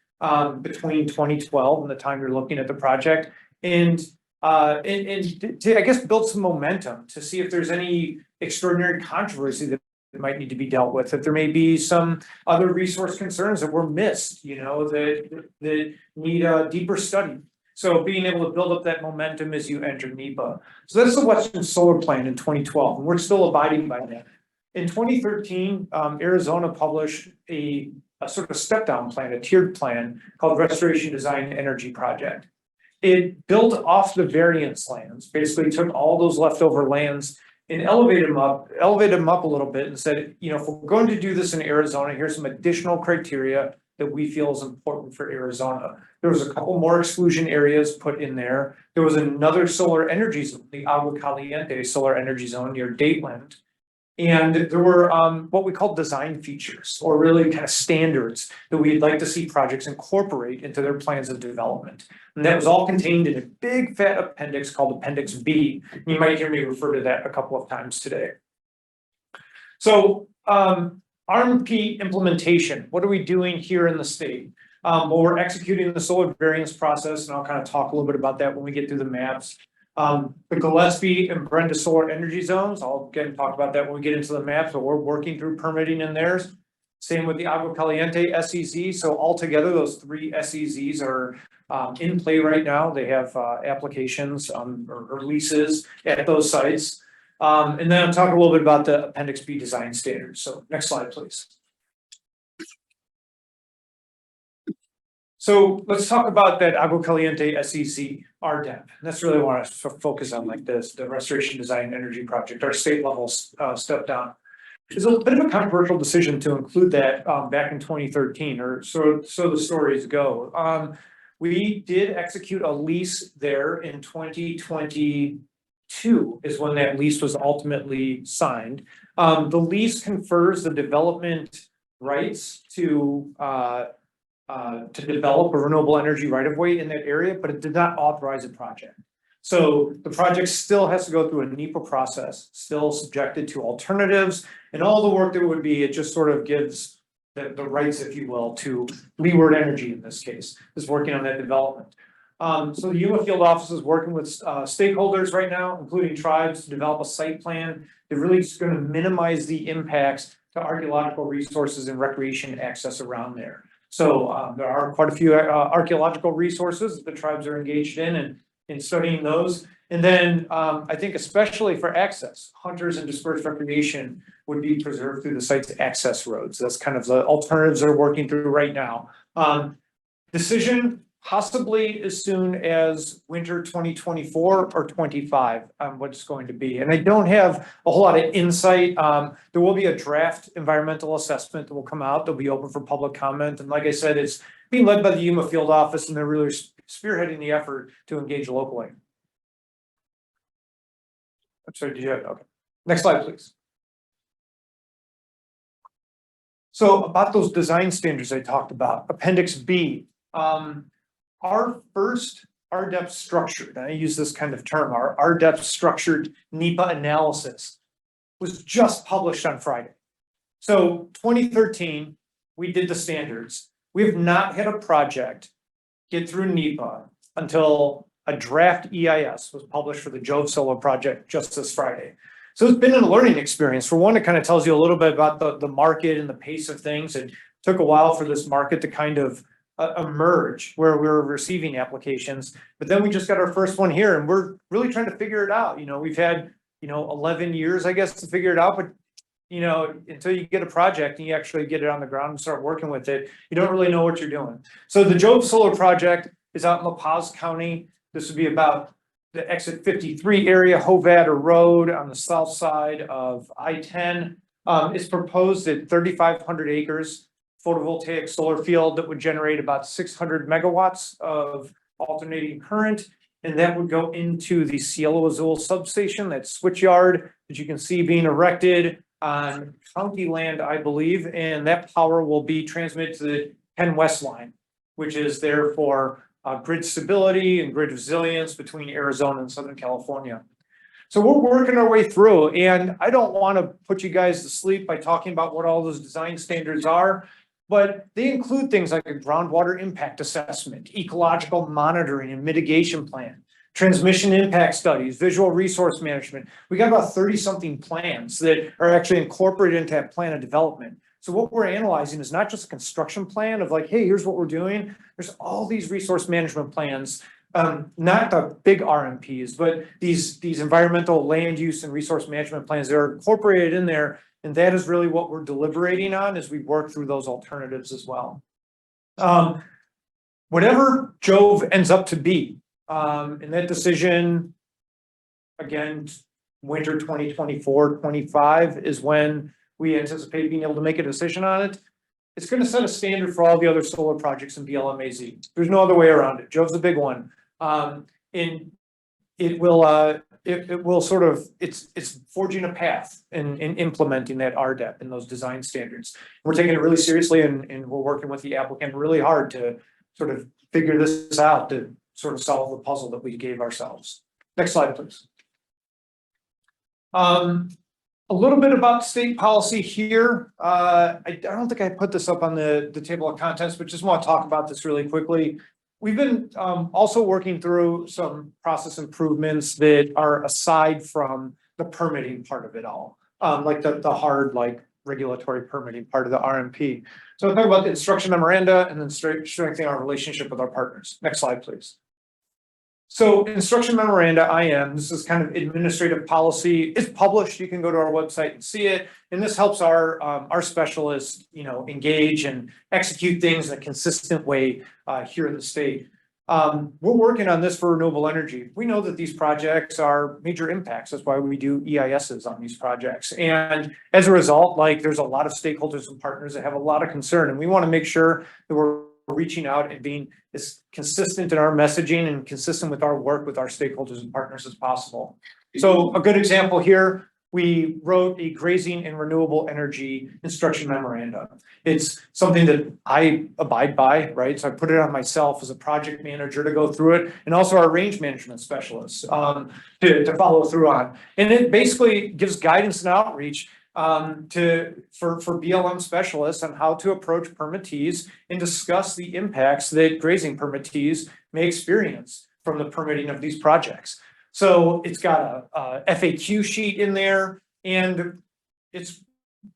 between 2012 and the time you're looking at the project. And to, I guess, build some momentum to see if there's any extraordinary controversy that might need to be dealt with, if there may be some other resource concerns that were missed, that need a deeper study. So being able to build up that momentum as you enter NEPA. So that's the Western Solar Plan in 2012, and we're still abiding by that. In 2013, Arizona published a sort of step-down plan, a tiered plan called Restoration Design Energy Project. It built off the variance lands, basically took all those leftover lands and elevated them up a little bit and said, if we're going to do this in Arizona, here's some additional criteria that we feel is important for Arizona. There was a couple more exclusion areas put in there. There was another solar energy zone, the Agua Caliente Solar Energy Zone near Dateland. And there were what we call design features, or really kind of standards that we'd like to see projects incorporate into their plans of development. And that was all contained in a big fat appendix called Appendix B. You might hear me refer to that a couple of times today. So RMP implementation, what are we doing here in the state? Well, we're executing the solar variance process, and I'll kind of talk a little bit about that when we get through the maps. The Gillespie and Brenda Solar Energy Zones, I'll again talk about that when we get into the maps, but we're working through permitting in theirs. Same with the Agua Caliente SEZ. So altogether, those 3 SEZs are in play right now. They have applications or leases at those sites. And then I'll talk a little bit about the Appendix B design standards. So next slide, please. So let's talk about that Agua Caliente SEZ RDEP. That's really what I want to focus on, like this, the Restoration Design Energy Project, our state level step down. It's a bit of a controversial decision to include that back in 2013, or so the stories go. We did execute a lease there in 2022 is when that lease was ultimately signed. The lease confers the development rights to develop a renewable energy right of way in that area, but it did not authorize a project. So the project still has to go through a NEPA process, still subjected to alternatives and all the work that would be, it just sort of gives the rights, if you will, to Leeward Energy in this case, is working on that development. So the Yuma Field Office is working with stakeholders right now, including tribes, to develop a site plan. They're really just going to minimize the impacts to archaeological resources and recreation access around there. So there are quite a few archaeological resources that the tribes are engaged in studying those. And then I think especially for access, hunters and dispersed recreation would be preserved through the site's access roads. That's kind of the alternatives they're working through right now. Decision possibly as soon as winter 2024 or 25, what it's going to be. And I don't have a whole lot of insight. There will be a draft environmental assessment that will come out. That'll be open for public comment. And like I said, it's being led by the Yuma Field Office, and they're really spearheading the effort to engage locally. I'm sorry, did you have, okay. Next slide, please. So about those design standards I talked about, Appendix B. Our first RDEP structured, and I use this kind of term, our RDEP structured NEPA analysis was just published on Friday. So 2013, we did the standards. We have not had a project get through NEPA until a draft EIS was published for the Jove Solar project just this Friday. So it's been a learning experience. For one, it kind of tells you a little bit about the market and the pace of things. It took a while for this market to kind of emerge where we were receiving applications, but then we just got our first one here and we're really trying to figure it out. You know, we've had, 11 years, I guess, to figure it out, but until you get a project and you actually get it on the ground and start working with it, you don't really know what you're doing. So the Jove Solar project is out in La Paz County. This would be about the exit 53 area, Hovada Road on the south side of I-10. It's proposed at 3,500 acres, photovoltaic solar field that would generate about 600 megawatts of alternating current. And that would go into the Cielo Azul substation, that switch yard that you can see being erected on county land, I believe. And that power will be transmitted to the 10 West line, which is there for grid stability and grid resilience between Arizona and Southern California. So we're working our way through, and I don't want to put you guys to sleep by talking about what all those design standards are, but they include things like a groundwater impact assessment, ecological monitoring and mitigation plan, transmission impact studies, visual resource management. We got about 30-something plans that are actually incorporated into that plan of development. So what we're analyzing is not just a construction plan of like, hey, here's what we're doing. There's all these resource management plans, not the big RMPs, but these environmental land use and resource management plans that are incorporated in there. And that is really what we're deliberating on as we work through those alternatives as well. Whatever Jove ends up to be, in that decision, again, winter 2024-25 is when we anticipate being able to make a decision on it. It's going to set a standard for all the other solar projects in BLMAZ. There's no other way around it. Jove's the big one. And it will sort of, it's forging a path in implementing that RDEP and those design standards. We're taking it really seriously, and we're working with the applicant really hard to sort of figure this out, to sort of solve the puzzle that we gave ourselves. Next slide, please. A little bit about state policy here. I don't think I put this up on the table of contents, but just want to talk about this really quickly. we've been also working through some process improvements that are aside from the permitting part of it all. Like the hard, like regulatory permitting part of the RMP. So I'll talk about the instruction memoranda and then strengthening our relationship with our partners. Next slide, please. So instruction memoranda, this is kind of administrative policy. It's published. You can go to our website and see it. And this helps our specialists, engage and execute things in a consistent way here in the state. We're working on this for renewable energy. We know that these projects are major impacts. That's why we do EISs on these projects. And as a result, there's a lot of stakeholders and partners that have a lot of concern. And we want to make sure that we're reaching out and being as consistent in our messaging and consistent with our work with our stakeholders and partners as possible. So a good example here, we wrote a grazing and renewable energy instruction memoranda. It's something that I abide by, right? So I put it on myself as a project manager to go through it, and also our range management specialists to follow through on. And it basically gives guidance and outreach for BLM specialists on how to approach permittees and discuss the impacts that grazing permittees may experience from the permitting of these projects. So it's got a FAQ sheet in there, and it's,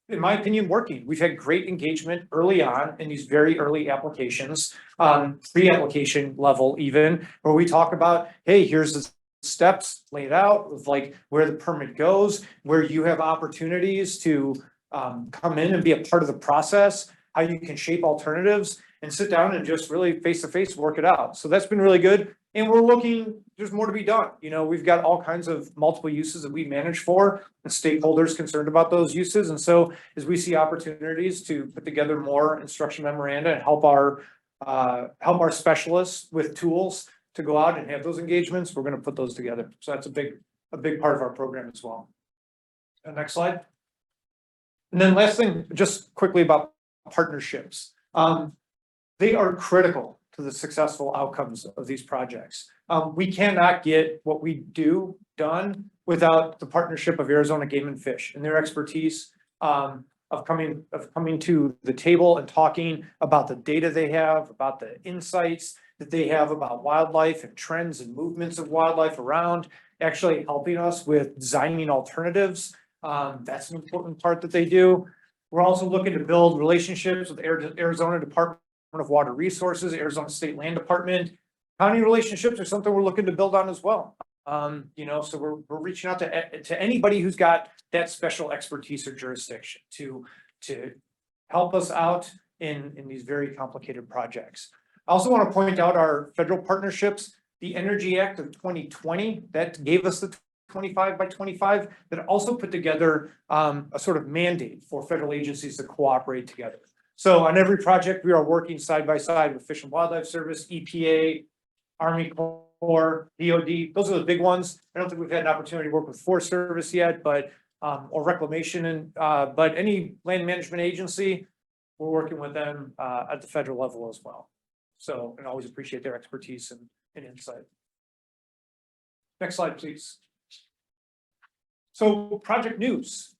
in my opinion, working. We've had great engagement early on in these very early applications, pre-application level even, where we talk about, hey, here's the steps laid out of where the permit goes, where you have opportunities to come in and be a part of the process, how you can shape alternatives and sit down and just really face-to-face work it out. So that's been really good. And we're looking, there's more to be done. We've got all kinds of multiple uses that we manage for and stakeholders concerned about those uses. And so as we see opportunities to put together more instruction memoranda and help our specialists with tools to go out and have those engagements, we're going to put those together. So that's a big part of our program as well. Next slide. And then last thing, just quickly about partnerships. They are critical to the successful outcomes of these projects. We cannot get what we do done without the partnership of Arizona Game and Fish and their expertise of coming to the table and talking about the data they have, about the insights that they have about wildlife and trends and movements of wildlife around, actually helping us with designing alternatives. That's an important part that they do. We're also looking to build relationships with Arizona Department of Water Resources, Arizona State Land Department. County relationships are something we're looking to build on as well. So we're reaching out to anybody who's got that special expertise or jurisdiction to help us out in these very complicated projects. I also want to point out our federal partnerships. The Energy Act of 2020, that gave us the 25 by 25, that also put together a sort of mandate for federal agencies to cooperate together. So on every project, we are working side by side with Fish and Wildlife Service, EPA, Army Corps, DOD. Those are the big ones. I don't think we've had an opportunity to work with Forest Service yet, but or Reclamation, but any land management agency, we're working with them at the federal level as well. So, and always appreciate their expertise and insight. Next slide, please. So project news.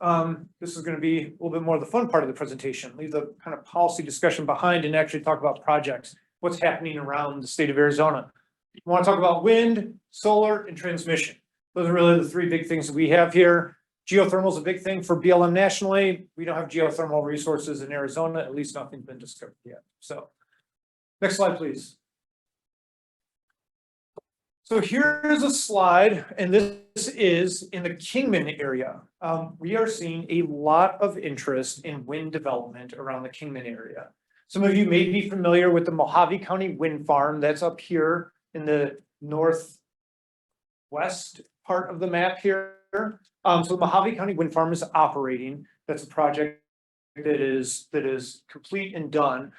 This is going to be a little bit more of the fun part of the presentation. Leave the kind of policy discussion behind and actually talk about projects, what's happening around the state of Arizona. We want to talk about wind, solar, and transmission. Those are really the three big things that we have here. Geothermal is a big thing for BLM nationally. We don't have geothermal resources in Arizona, at least nothing's been discovered yet. So next slide, please. So here's a slide, and this is in the Kingman area. We are seeing a lot of interest in wind development around the Kingman area. Some of you may be familiar with the Mojave County Wind Farm that's up here in the northwest part of the map here. So the Mojave County Wind Farm is operating. That's a project that is complete and done.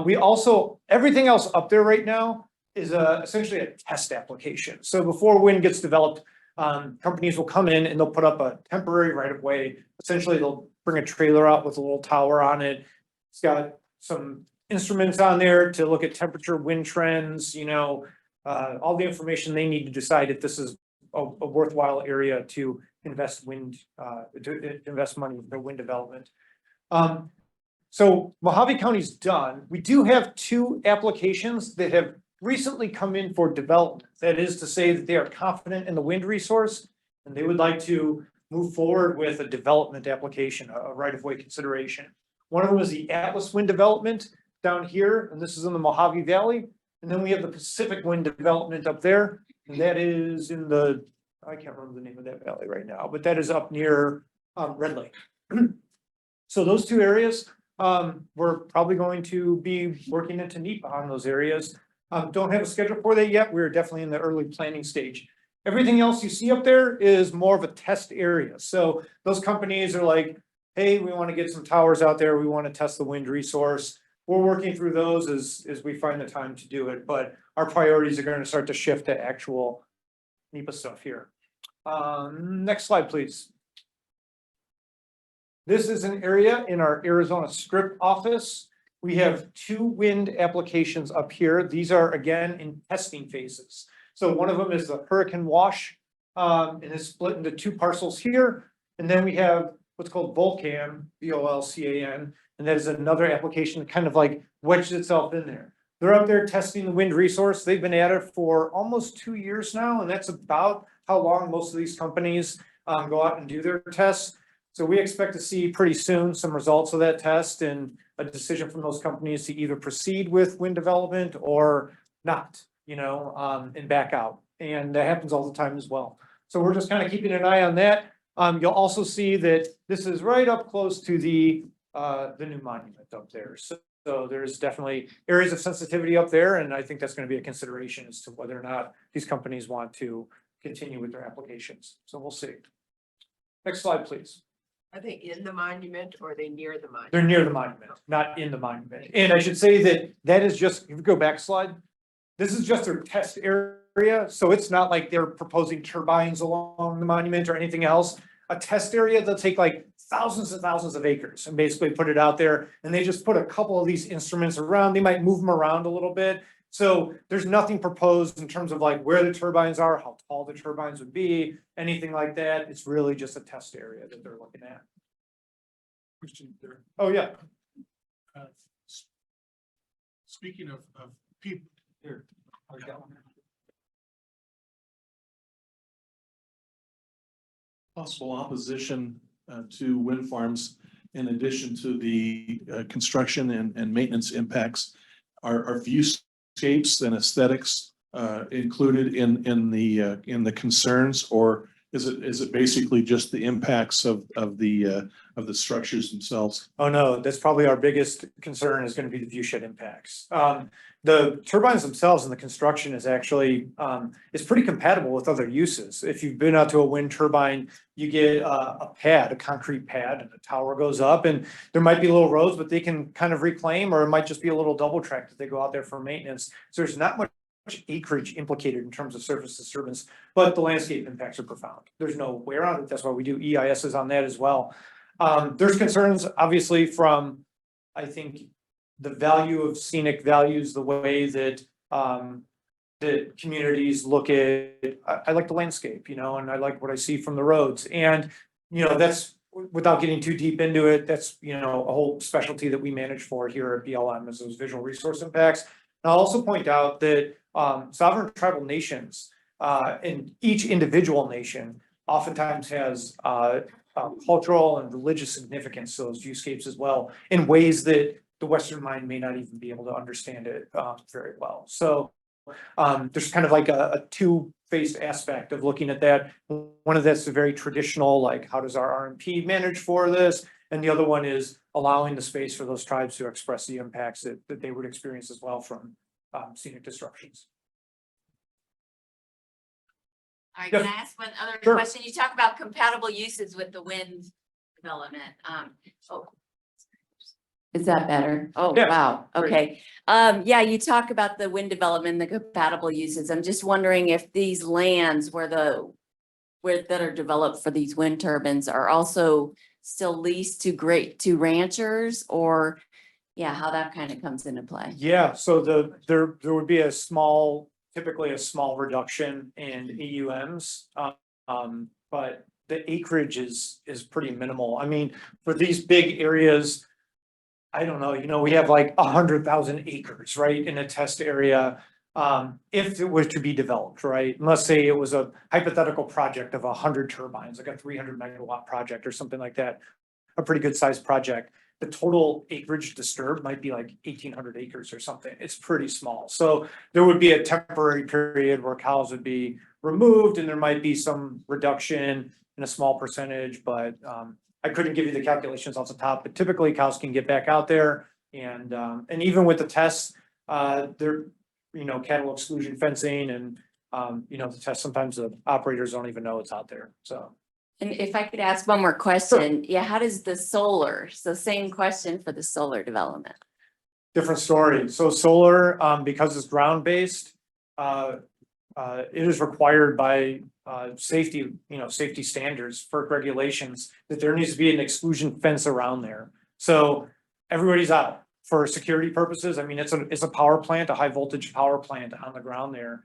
We also, everything else up there right now is essentially a test application. So before wind gets developed, companies will come in and they'll put up a temporary right of way. Essentially, they'll bring a trailer out with a little tower on it. It's got some instruments on there to look at temperature, wind trends, all the information they need to decide if this is a worthwhile area to invest money for wind development. So Mojave County's done. We do have two applications that have recently come in for development. That is to say that they are confident in the wind resource and they would like to move forward with a development application, a right-of-way consideration. One of them is the Atlas Wind Development down here, and this is in the Mojave Valley. And then we have the Pacific Wind Development up there, and that is in the, I can't remember the name of that valley right now, but that is up near Red Lake. So those two areas, we're probably going to be working into NEPA on those areas. Don't have a schedule for that yet. We're definitely in the early planning stage. Everything else you see up there is more of a test area. So those companies are like, hey, we want to get some towers out there. We want to test the wind resource. We're working through those as we find the time to do it, but our priorities are going to start to shift to actual NEPA stuff here. Next slide, please. This is an area in our Arizona Strip office. We have 2 wind applications up here. These are again in testing phases. So one of them is the Hurricane Wash, and it's split into 2 parcels here. And then we have what's called Volcan, VOLCAN, and that is another application that kind of like wedges itself in there. They're up there testing the wind resource. They've been at it for almost 2 years now, and that's about how long most of these companies go out and do their tests. So we expect to see pretty soon some results of that test and a decision from those companies to either proceed with wind development or not, you know, and back out. And that happens all the time as well. So we're just kind of keeping an eye on that. You'll also see that this is right up close to the new monument up there. So there's definitely areas of sensitivity up there, and I think that's going to be a consideration as to whether or not these companies want to continue with their applications. So we'll see. Next slide, please. Are they in the monument or are they near the monument? They're near the monument, not in the monument. And I should say that that is just, if you go back a slide, this is just their test area. So it's not like they're proposing turbines along the monument or anything else. A test area, they'll take like thousands and thousands of acres and basically put it out there. And they just put a couple of these instruments around. They might move them around a little bit. So there's nothing proposed in terms of like where the turbines are, how tall the turbines would be, anything like that. It's really just a test area that they're looking at. Oh, yeah. Speaking of people here. Possible opposition to wind farms in addition to the construction and maintenance impacts are viewscapes and aesthetics included in the concerns, or is it basically just the impacts of the structures themselves? Oh, no, that's probably our biggest concern is going to be the viewshed impacts. The turbines themselves and the construction is actually is pretty compatible with other uses. If you've been out to a wind turbine, you get a pad, a concrete pad, and the tower goes up, and there might be little roads, but they can kind of reclaim, or it might just be a little double track that they go out there for maintenance. So there's not much acreage implicated in terms of surface disturbance, but the landscape impacts are profound. There's no way around it. That's why we do EISs on that as well. There's concerns, obviously, from, I think, the value of scenic values, the way that that communities look at. I like the landscape, you know, and I like what I see from the roads. And, you know, that's, without getting too deep into it, that's, you know, a whole specialty that we manage for here at BLM, is those visual resource impacts. And I'll also point out that sovereign tribal nations and each individual nation oftentimes has cultural and religious significance to those viewscapes as well, in ways that the Western mind may not even be able to understand it very well. So there's kind of like a two-faced aspect of looking at that. One of that's a very traditional, like, how does our RMP manage for this? And the other one is allowing the space for those tribes to express the impacts that they would experience as well from scenic disruptions. All right, Yeah. can I ask one other Sure. question? You talk about compatible uses with the wind development. Is that better? Oh, Yeah. wow. Great. Okay. Yeah, you talk about the wind development, the compatible uses. I'm just wondering if these lands where that are developed for these wind turbines are also still leased to ranchers, or how that kind of comes into play. Yeah, so there would be typically a small reduction in AUMs, but the acreage is pretty minimal. I mean, for these big areas, I don't know, you know, we have like 100,000 acres, right, in a test area. if it was to be developed, right? And let's say it was a hypothetical project of 100 turbines, like a 300 megawatt project or something like that, a pretty good sized project. The total acreage disturbed might be like 1,800 acres or something. It's pretty small. So there would be a temporary period where cows would be removed and there might be some reduction in a small percentage, but I couldn't give you the calculations off the top, but typically cows can get back out there. And even with the tests, they're, cattle exclusion fencing and, the test, sometimes the operators don't even know it's out there, so. And if I could ask one more question, yeah, how does the solar, so same question for the solar development? Different story. So solar, because it's ground-based, it is required by safety, safety standards for regulations that there needs to be an exclusion fence around there. So everybody's out for security purposes. I mean, it's a power plant, a high voltage power plant on the ground there.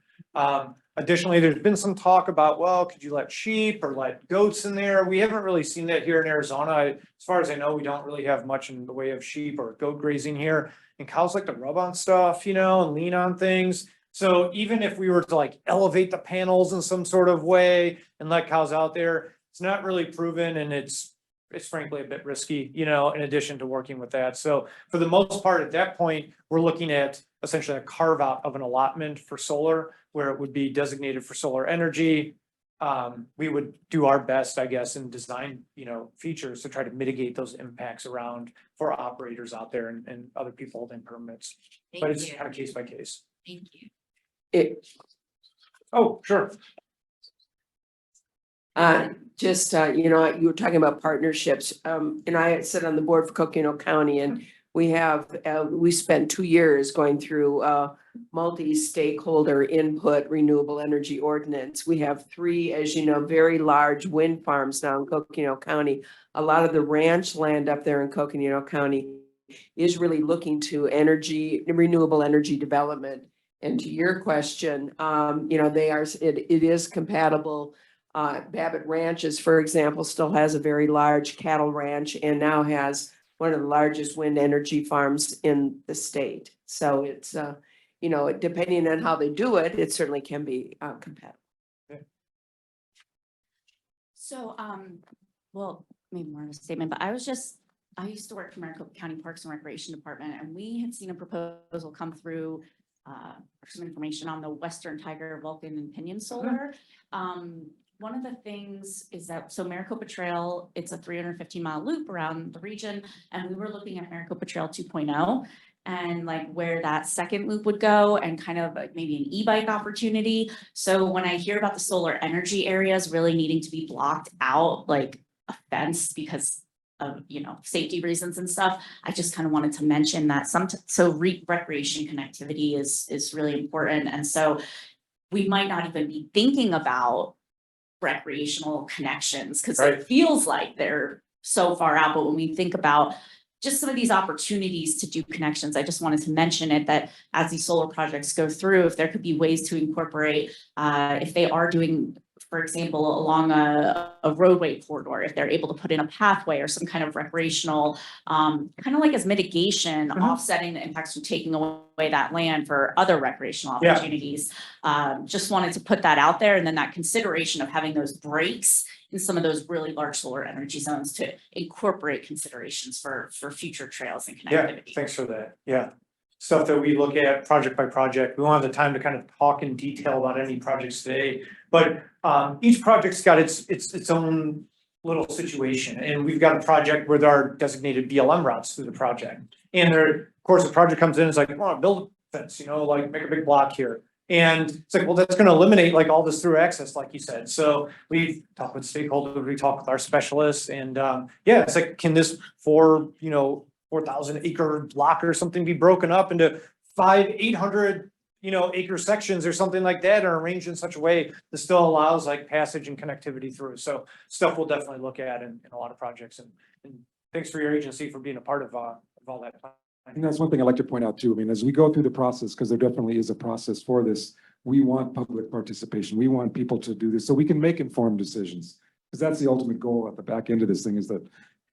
Additionally, there's been some talk about, well, could you let sheep or let goats in there? We haven't really seen that here in Arizona. As far as I know, we don't really have much in the way of sheep or goat grazing here. And cows like to rub on stuff, and lean on things. So even if we were to like elevate the panels in some sort of way and let cows out there, it's not really proven, and it's frankly a bit risky, in addition to working with that. So for the most part, at that point, we're looking at essentially a carve out of an allotment for solar, where it would be designated for solar energy. We would do our best, I guess, in design, features to try to mitigate those impacts around for operators out there and other people holding permits. But it's kind of case by case. Thank you. Oh, sure. You were talking about partnerships, and I sit on the board for Coconino County, and we spent 2 years going through multi-stakeholder input renewable energy ordinance. We have 3, as you know, very large wind farms now in Coconino County. A lot of the ranch land up there in Coconino County is really looking to renewable energy development. And to your question, it is compatible. Babbitt Ranches, for example, still has a very large cattle ranch and now has one of the largest wind energy farms in the state. So it's, depending on how they do it, it certainly can be compatible. So, well, maybe more of a statement, but I used to work for Maricopa County Parks and Recreation Department, and we had seen a proposal come through for some information on the Western Tiger Vulcan and Pinion Solar. One of the things is that, so Maricopa Trail, it's a 315-mile loop around the region, and we were looking at Maricopa Trail 2.0 and like where that second loop would go and kind of like maybe an e-bike opportunity. So when I hear about the solar energy areas really needing to be blocked out, like a fence because of, safety reasons and stuff, I just kind of wanted to mention that recreation connectivity is really important. And so we might not even be thinking about recreational connections because it feels like they're so far out. But when we think about just some of these opportunities to do connections, I just wanted to mention it, that as these solar projects go through, if there could be ways to incorporate, if they are doing, for example, along a roadway corridor, if they're able to put in a pathway or some kind of recreational, kind of like as mitigation, offsetting the impacts from taking away that land for other recreational opportunities. Just wanted to put that out there, and then that consideration of having those breaks in some of those really large solar energy zones to incorporate considerations for future trails and connectivity. Yeah, thanks for that. Yeah. Stuff that we look at project by project. We won't have the time to kind of talk in detail about any projects today, but each project's got its own little situation. And we've got a project where there are designated BLM routes through the project. And there, of course, the project comes in, it's like, oh, build a fence, like make a big block here. And it's like, well, that's going to eliminate like all this through access, like you said. So we talk with stakeholders, we talk with our specialists, and it's like, can this 4,000 acre block or something be broken up into 800 acre sections or something like that, or arranged in such a way that still allows like passage and connectivity through. So stuff we'll definitely look at in a lot of projects. And thanks for your agency for being a part of all that. And that's one thing I'd like to point out too. I mean, as we go through the process, because there definitely is a process for this, we want public participation. We want people to do this so we can make informed decisions. Because that's the ultimate goal at the back end of this thing, is that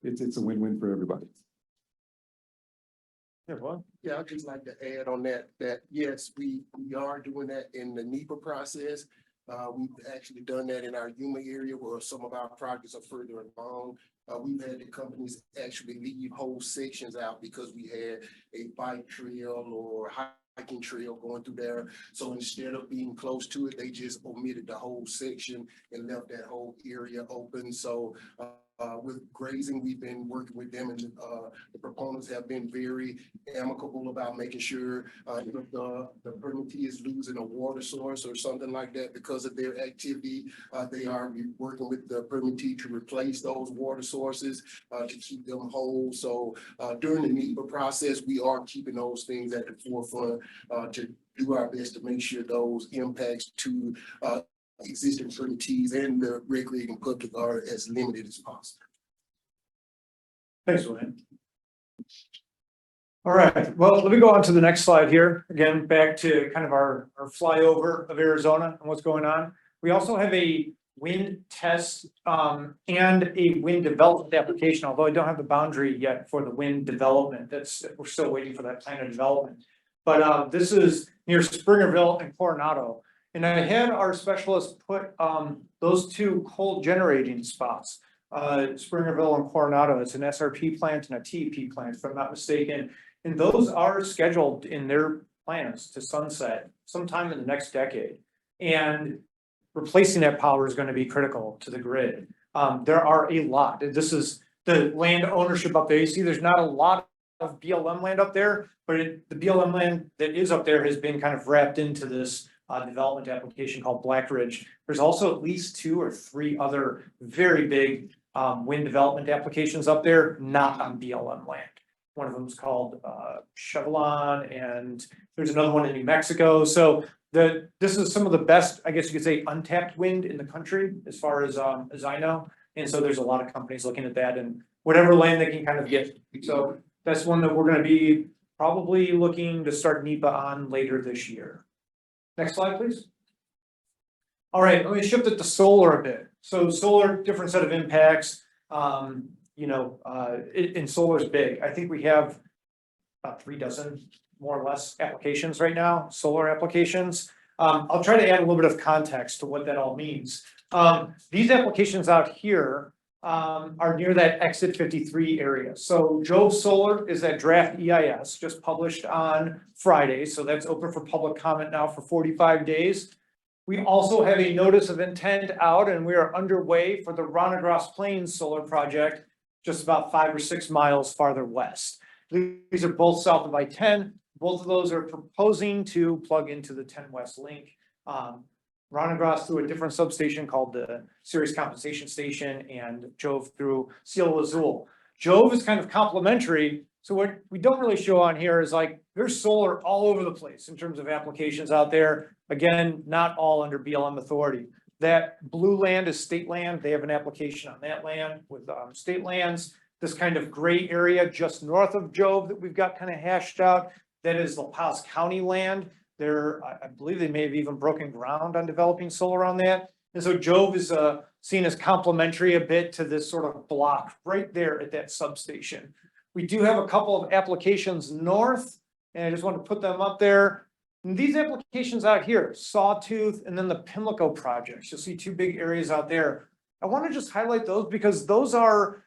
it's a win-win for everybody. Yeah, well, Yeah, I'd just like to add on that yes, we are doing that in the NEPA process. We've actually done that in our Yuma area where some of our projects are further along. We've had the companies actually leave whole sections out because we had a bike trail or hiking trail going through there. So instead of being close to it, they just omitted the whole section and left that whole area open. So with grazing, we've been working with them, and the proponents have been very amicable about making sure if the permittee is losing a water source or something like that because of their activity, they are working with the permittee to replace those water sources to keep them whole. So during the NEPA process, we are keeping those things at the forefront to do our best to make sure those impacts to existing permittees and the recreating public are as limited as possible. thanks, William. All right, well, let me go on to the next slide here. Again, back to kind of our flyover of Arizona and what's going on. We also have a wind test and a wind development application, although I don't have the boundary yet for the wind development. We're still waiting for that plan of development. But this is near Springerville and Coronado. And I had our specialists put those two coal generating spots, Springerville and Coronado. It's an SRP plant and a TEP plant, if I'm not mistaken. And those are scheduled in their plans to sunset sometime in the next decade. And replacing that power is going to be critical to the grid. There are a lot. This is the land ownership up there. You see, there's not a lot of BLM land up there, but the BLM land that is up there has been kind of wrapped into this development application called Black Ridge. There's also at least 2 or 3 other very big wind development applications up there, not on BLM land. One of them is called Chevelon, and there's another one in New Mexico. So this is some of the best, I guess you could say, untapped wind in the country, as far as I know. And so there's a lot of companies looking at that and whatever land they can kind of get. So that's one that we're going to be probably looking to start NEPA on later this year. Next slide, please. All right, let me shift it to solar a bit. So solar, different set of impacts. And solar is big. I think we have about 3 dozen, more or less, applications right now, solar applications. I'll try to add a little bit of context to what that all means. These applications out here are near that exit 53 area. So Jove Solar is that draft EIS just published on Friday. So that's open for public comment now for 45 days. We also have a notice of intent out, and we are underway for the Ronagras Plains Solar Project, just about 5 or 6 miles farther west. These are both south of I-10. Both of those are proposing to plug into the 10 West link. Ronagras through a different substation called the Series Compensation Station, and Jove through Cielo Azul. Jove is kind of complementary. So what we don't really show on here is like there's solar all over the place in terms of applications out there. Again, not all under BLM authority. That blue land is state land. They have an application on that land with state lands. This kind of gray area just north of Jove that we've got kind of hashed out, that is La Paz County land. I believe they may have even broken ground on developing solar on that. And so Jove is seen as complementary a bit to this sort of block right there at that substation. We do have a couple of applications north, and I just want to put them up there. And these applications out here, Sawtooth and then the Pimlico projects, you'll see 2 big areas out there. I want to just highlight those because those are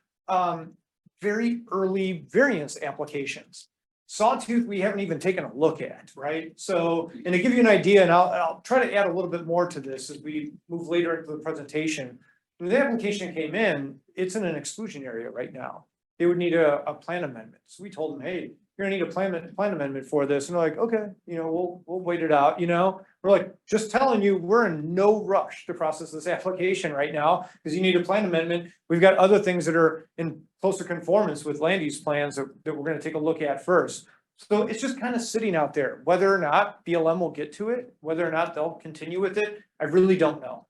very early variance applications. Sawtooth, we haven't even taken a look at, right? So, and to give you an idea, and I'll try to add a little bit more to this as we move later into the presentation. When the application came in, it's in an exclusion area right now. They would need a plan amendment. So we told them, hey, you're gonna need a plan amendment for this. And they're like, okay, we'll wait it out. We're like, just telling you, we're in no rush to process this application right now because you need a plan amendment. We've got other things that are in closer conformance with land use plans that we're going to take a look at first. So it's just kind of sitting out there. Whether or not BLM will get to it, whether or not they'll continue with it, I really don't know.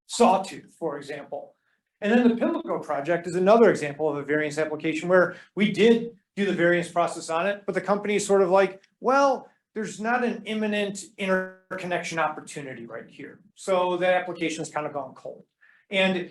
Sawtooth, for example. And then the Pimlico project is another example of a variance application where we did do the variance process on it, but the company is sort of like, well, there's not an imminent interconnection opportunity right here. So that application has kind of gone cold. And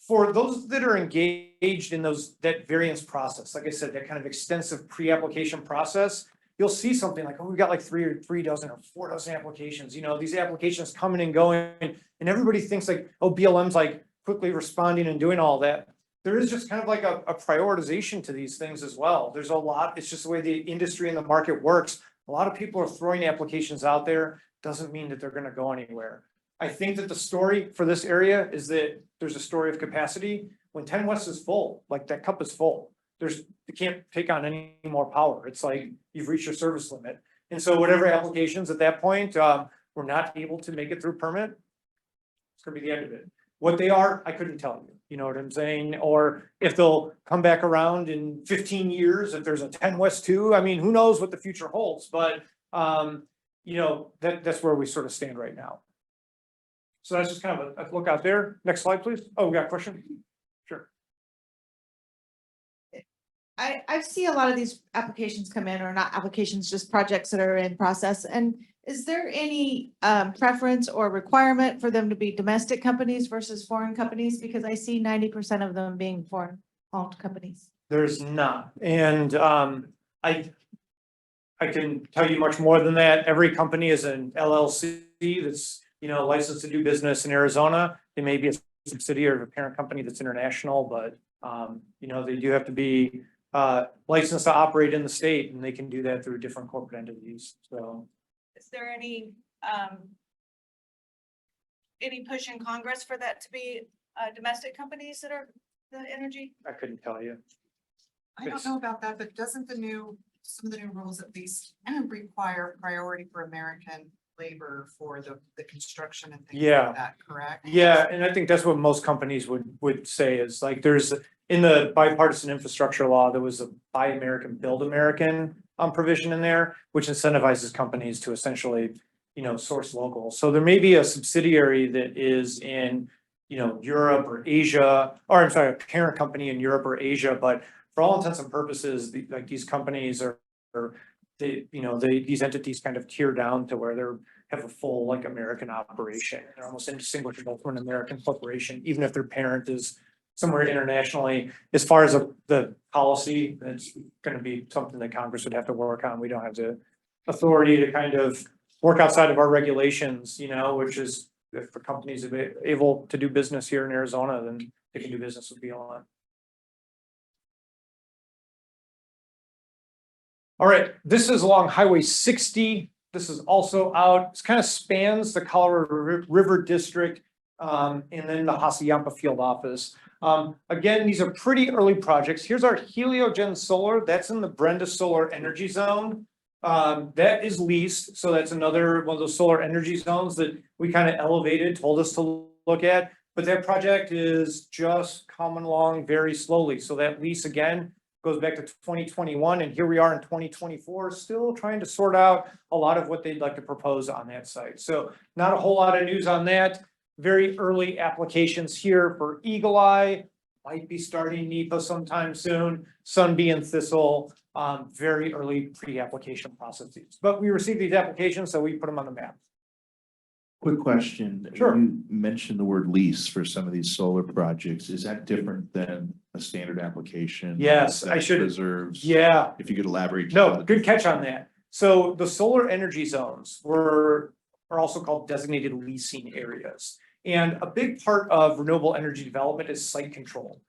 for those that are engaged in that variance process, like I said, that kind of extensive pre-application process, you'll see something like, oh, we've got like 3 dozen or 4 dozen applications, these applications coming and going, and everybody thinks like, oh, BLM's like quickly responding and doing all that. There is just kind of like a prioritization to these things as well. There's a lot, it's just the way the industry and the market works. A lot of people are throwing applications out there, doesn't mean that they're gonna go anywhere. I think that the story for this area is that there's a story of capacity. When 10 West is full, like that cup is full, you can't take on any more power. It's like you've reached your service limit. And so whatever applications at that point, we're not able to make it through permit, it's gonna be the end of it. What they are, I couldn't tell you, you know what I'm saying? Or if they'll come back around in 15 years, if there's a 10 West 2, I mean, who knows what the future holds, but that's where we sort of stand right now. So that's just kind of a look out there. Next slide, please. Oh, we got a question? Sure. I see a lot of these applications come in, or not applications, just projects that are in process. And is there any preference or requirement for them to be domestic companies versus foreign companies? Because I see 90% of them being foreign owned companies. There's not. And I can tell you much more than that. Every company is an LLC that's licensed to do business in Arizona. They may be a subsidiary of a parent company that's international, but they do have to be licensed to operate in the state, and they can do that through different corporate entities. So, Is there any push in Congress for that to be domestic companies that are the energy? I couldn't tell you. I don't know about that, but doesn't some of the new rules at least require priority for American labor for the construction and things Yeah. like that, correct? Yeah, and I think that's what most companies would say is like there's in the bipartisan infrastructure law, there was a Buy American, Build American provision in there, which incentivizes companies to essentially, source local. So there may be a subsidiary that is in, Europe or Asia, or I'm sorry, a parent company in Europe or Asia, but for all intents and purposes, these companies these entities kind of tier down to where they're have a full like American operation. They're almost indistinguishable from an American corporation, even if their parent is somewhere internationally. As far as the policy, it's going to be something that Congress would have to work on. We don't have the authority to kind of work outside of our regulations, which is if the companies are able to do business here in Arizona, then they can do business with BLM. All right, this is along Highway 60. This is also out, it kind of spans the Colorado River District and then the Hassayampa Field Office. Again, these are pretty early projects. Here's our Heliogen Solar. That's in the Brenda Solar Energy Zone. That is leased. So that's another one of those solar energy zones that we kind of elevated, told us to look at. But that project is just coming along very slowly. So that lease again goes back to 2021, and here we are in 2024, still trying to sort out a lot of what they'd like to propose on that site. So not a whole lot of news on that. Very early applications here for Eagle Eye, might be starting NEPA sometime soon, Sunbee and Thistle, very early pre-application processes. But we received these applications, so we put them on the map. Quick question. Sure. You mentioned the word lease for some of these solar projects. Is that different than a standard application? Yes, that I should. Preserves. Yeah. If you could elaborate. No, good catch on that. So the solar energy zones are also called designated leasing areas. And a big part of renewable energy development is site control.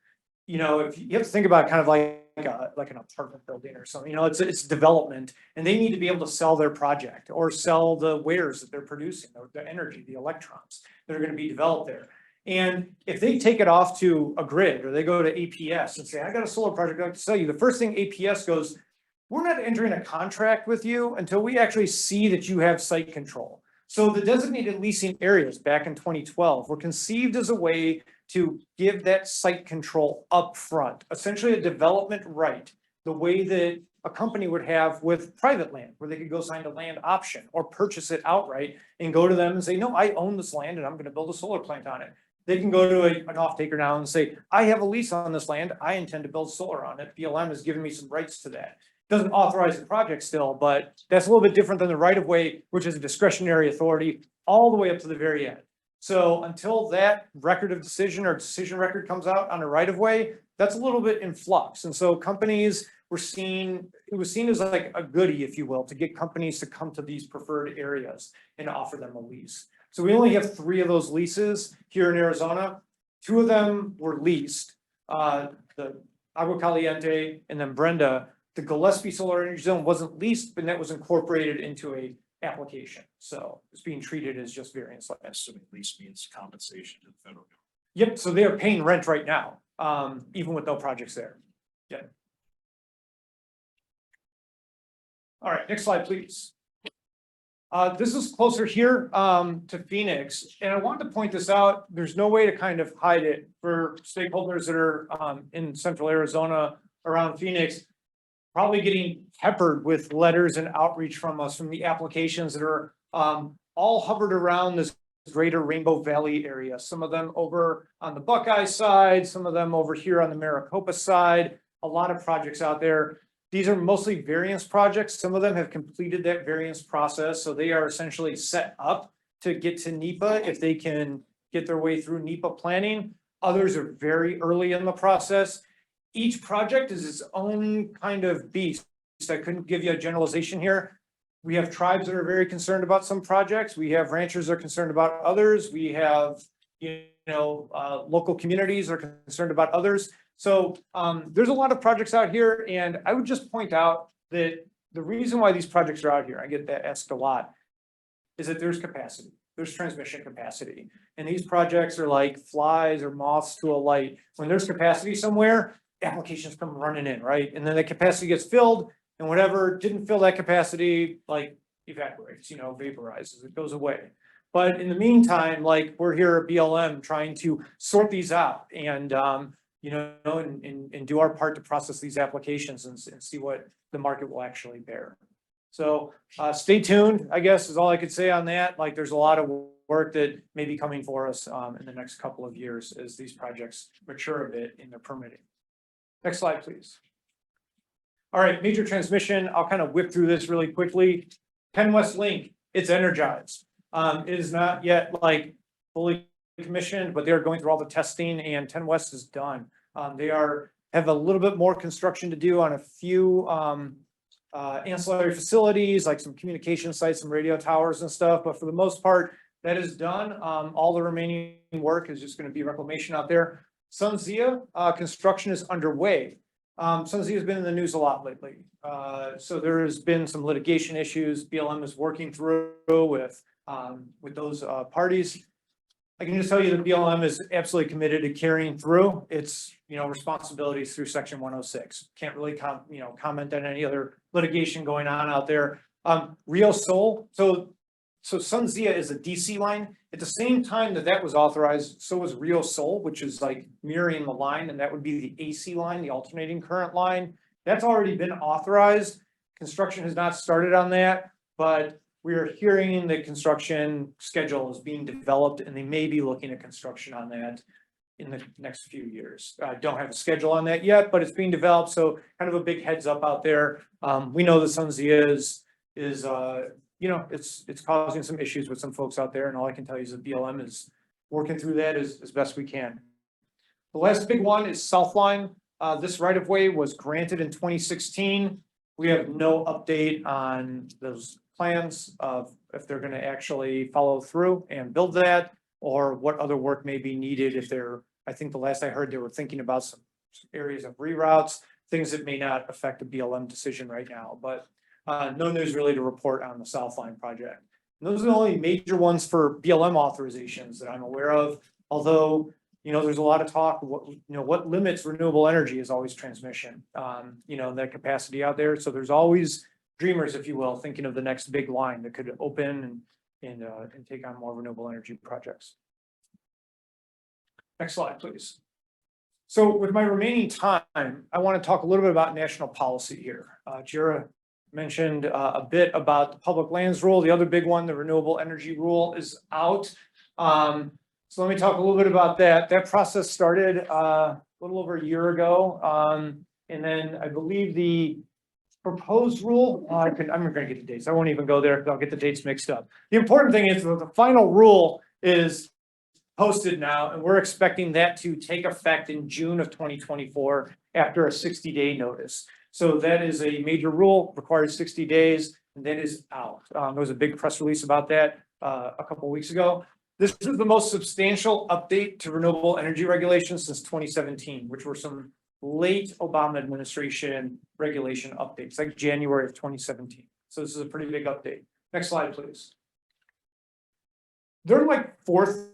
If you have to think about kind of like an apartment building or something, it's development, and they need to be able to sell their project or sell the wares that they're producing, the energy, the electrons that are going to be developed there. And if they take it off to a grid or they go to APS and say, I got a solar project I'd like to sell you, the first thing APS goes, we're not entering a contract with you until we actually see that you have site control. So the designated leasing areas back in 2012 were conceived as a way to give that site control upfront, essentially a development right, the way that a company would have with private land, where they could go sign a land option or purchase it outright and go to them and say, no, I own this land and I'm going to build a solar plant on it. They can go to an off-taker now and say, I have a lease on this land. I intend to build solar on it. BLM has given me some rights to that. Doesn't authorize the project still, but that's a little bit different than the right of way, which is a discretionary authority all the way up to the very end. So until that record of decision or decision record comes out on a right of way, that's a little bit in flux. And so companies were seen, it was seen as like a goodie, if you will, to get companies to come to these preferred areas and offer them a lease. So we only have 3 of those leases here in Arizona. 2 of them were leased, the Agua Caliente and then Brenda. The Gillespie Solar Energy Zone wasn't leased, but that was incorporated into a application. So it's being treated as just variance land. Assuming lease means compensation to the federal government. Yep, so they are paying rent right now, even with no projects there. Yeah. All right, next slide, please. This is closer here to Phoenix, and I wanted to point this out. There's no way to kind of hide it for stakeholders that are in central Arizona around Phoenix, probably getting peppered with letters and outreach from us from the applications that are all hovered around this greater Rainbow Valley area. Some of them over on the Buckeye side, some of them over here on the Maricopa side, a lot of projects out there. These are mostly variance projects. Some of them have completed that variance process, so they are essentially set up to get to NEPA if they can get their way through NEPA planning. Others are very early in the process. Each project is its own kind of beast. I couldn't give you a generalization here. We have tribes that are very concerned about some projects. We have ranchers that are concerned about others. We have, local communities are concerned about others. So there's a lot of projects out here, and I would just point out that the reason why these projects are out here, I get that asked a lot, is that there's capacity, there's transmission capacity. And these projects are like flies or moths to a light. When there's capacity somewhere, applications come running in, right? And then the capacity gets filled, and whatever didn't fill that capacity, like evaporates, vaporizes, it goes away. But in the meantime, like we're here at BLM trying to sort these out and and do our part to process these applications and see what the market will actually bear. So stay tuned, I guess, is all I could say on that. Like there's a lot of work that may be coming for us in the next couple of years as these projects mature a bit in their permitting. Next slide, please. All right, major transmission. I'll kind of whip through this really quickly. 10 West Link, it's energized. It is not yet like fully commissioned, but they're going through all the testing and 10 West is done. They have a little bit more construction to do on a few ancillary facilities, like some communication sites, some radio towers and stuff. But for the most part, that is done. All the remaining work is just going to be reclamation out there. SunZia construction is underway. SunZia has been in the news a lot lately. So there has been some litigation issues BLM is working through with those parties. I can just tell you that BLM is absolutely committed to carrying through its responsibilities through Section 106. Can't really comment on any other litigation going on out there. Rio Sol, so SunZia is a DC line. At the same time that was authorized, so was Rio Sol, which is like mirroring the line, and that would be the AC line, the alternating current line. That's already been authorized. Construction has not started on that, but we are hearing the construction schedule is being developed, and they may be looking at construction on that in the next few years. I don't have a schedule on that yet, but it's being developed. So kind of a big heads up out there. We know the SunZia is it's causing some issues with some folks out there, and all I can tell you is that BLM is working through that as best we can. The last big one is Southline. This right of way was granted in 2016. We have no update on those plans of if they're going to actually follow through and build that, or what other work may be needed if they're, I think the last I heard, they were thinking about some areas of reroutes, things that may not affect the BLM decision right now, but no news really to report on the Southline project. And those are the only major ones for BLM authorizations that I'm aware of, although there's a lot of talk, what limits renewable energy is always transmission, that capacity out there. So there's always dreamers, if you will, thinking of the next big line that could open and take on more renewable energy projects. Next slide, please. So with my remaining time, I want to talk a little bit about national policy here. Jira mentioned a bit about the public lands rule. The other big one, the renewable energy rule, is out. So let me talk a little bit about that. That process started a little over a year ago. And then I believe the proposed rule, I'm going to get the dates. I won't even go there because I'll get the dates mixed up. The important thing is that the final rule is posted now, and we're expecting that to take effect in June of 2024 after a 60-day notice. So that is a major rule, requires 60 days, and that is out. There was a big press release about that a couple of weeks ago. This is the most substantial update to renewable energy regulations since 2017, which were some late Obama administration regulation updates, like January of 2017. So this is a pretty big update. Next slide, please. There are like 4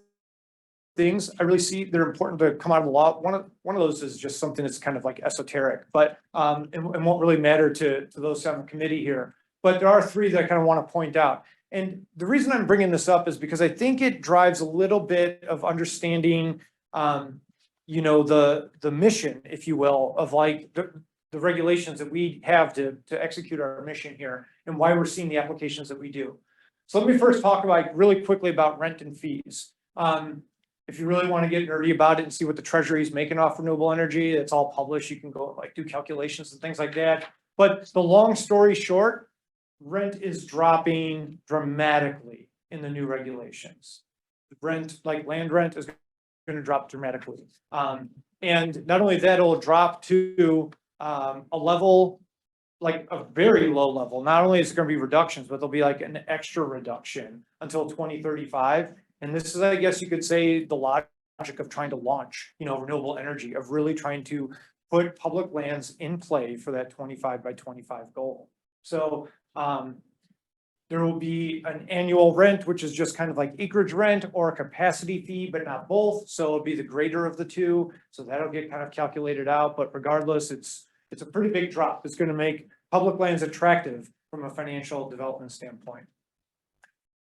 things I really see that are important to come out of the law. One of those is just something that's kind of like esoteric, but it won't really matter to those on the committee here. But there are 3 that I kind of want to point out. And the reason I'm bringing this up is because I think it drives a little bit of understanding, you know, the mission, if you will, of like the regulations that we have to execute our mission here and why we're seeing the applications that we do. So let me first talk about really quickly about rent and fees. If you really want to get nerdy about it and see what the Treasury is making off renewable energy, it's all published. You can go like do calculations and things like that. But the long story short, rent is dropping dramatically in the new regulations. Rent, like land rent, is going to drop dramatically. And not only that, it'll drop to a level, like a very low level. Not only is it going to be reductions, but there'll be like an extra reduction until 2035. And this is, I guess you could say, the logic of trying to launch, you know, renewable energy, of really trying to put public lands in play for that 25 by 25 goal. So there will be an annual rent, which is just kind of like acreage rent or a capacity fee, but not both. So it'll be the greater of the 2. So that'll get kind of calculated out. But regardless, it's a pretty big drop. It's going to make public lands attractive from a financial development standpoint.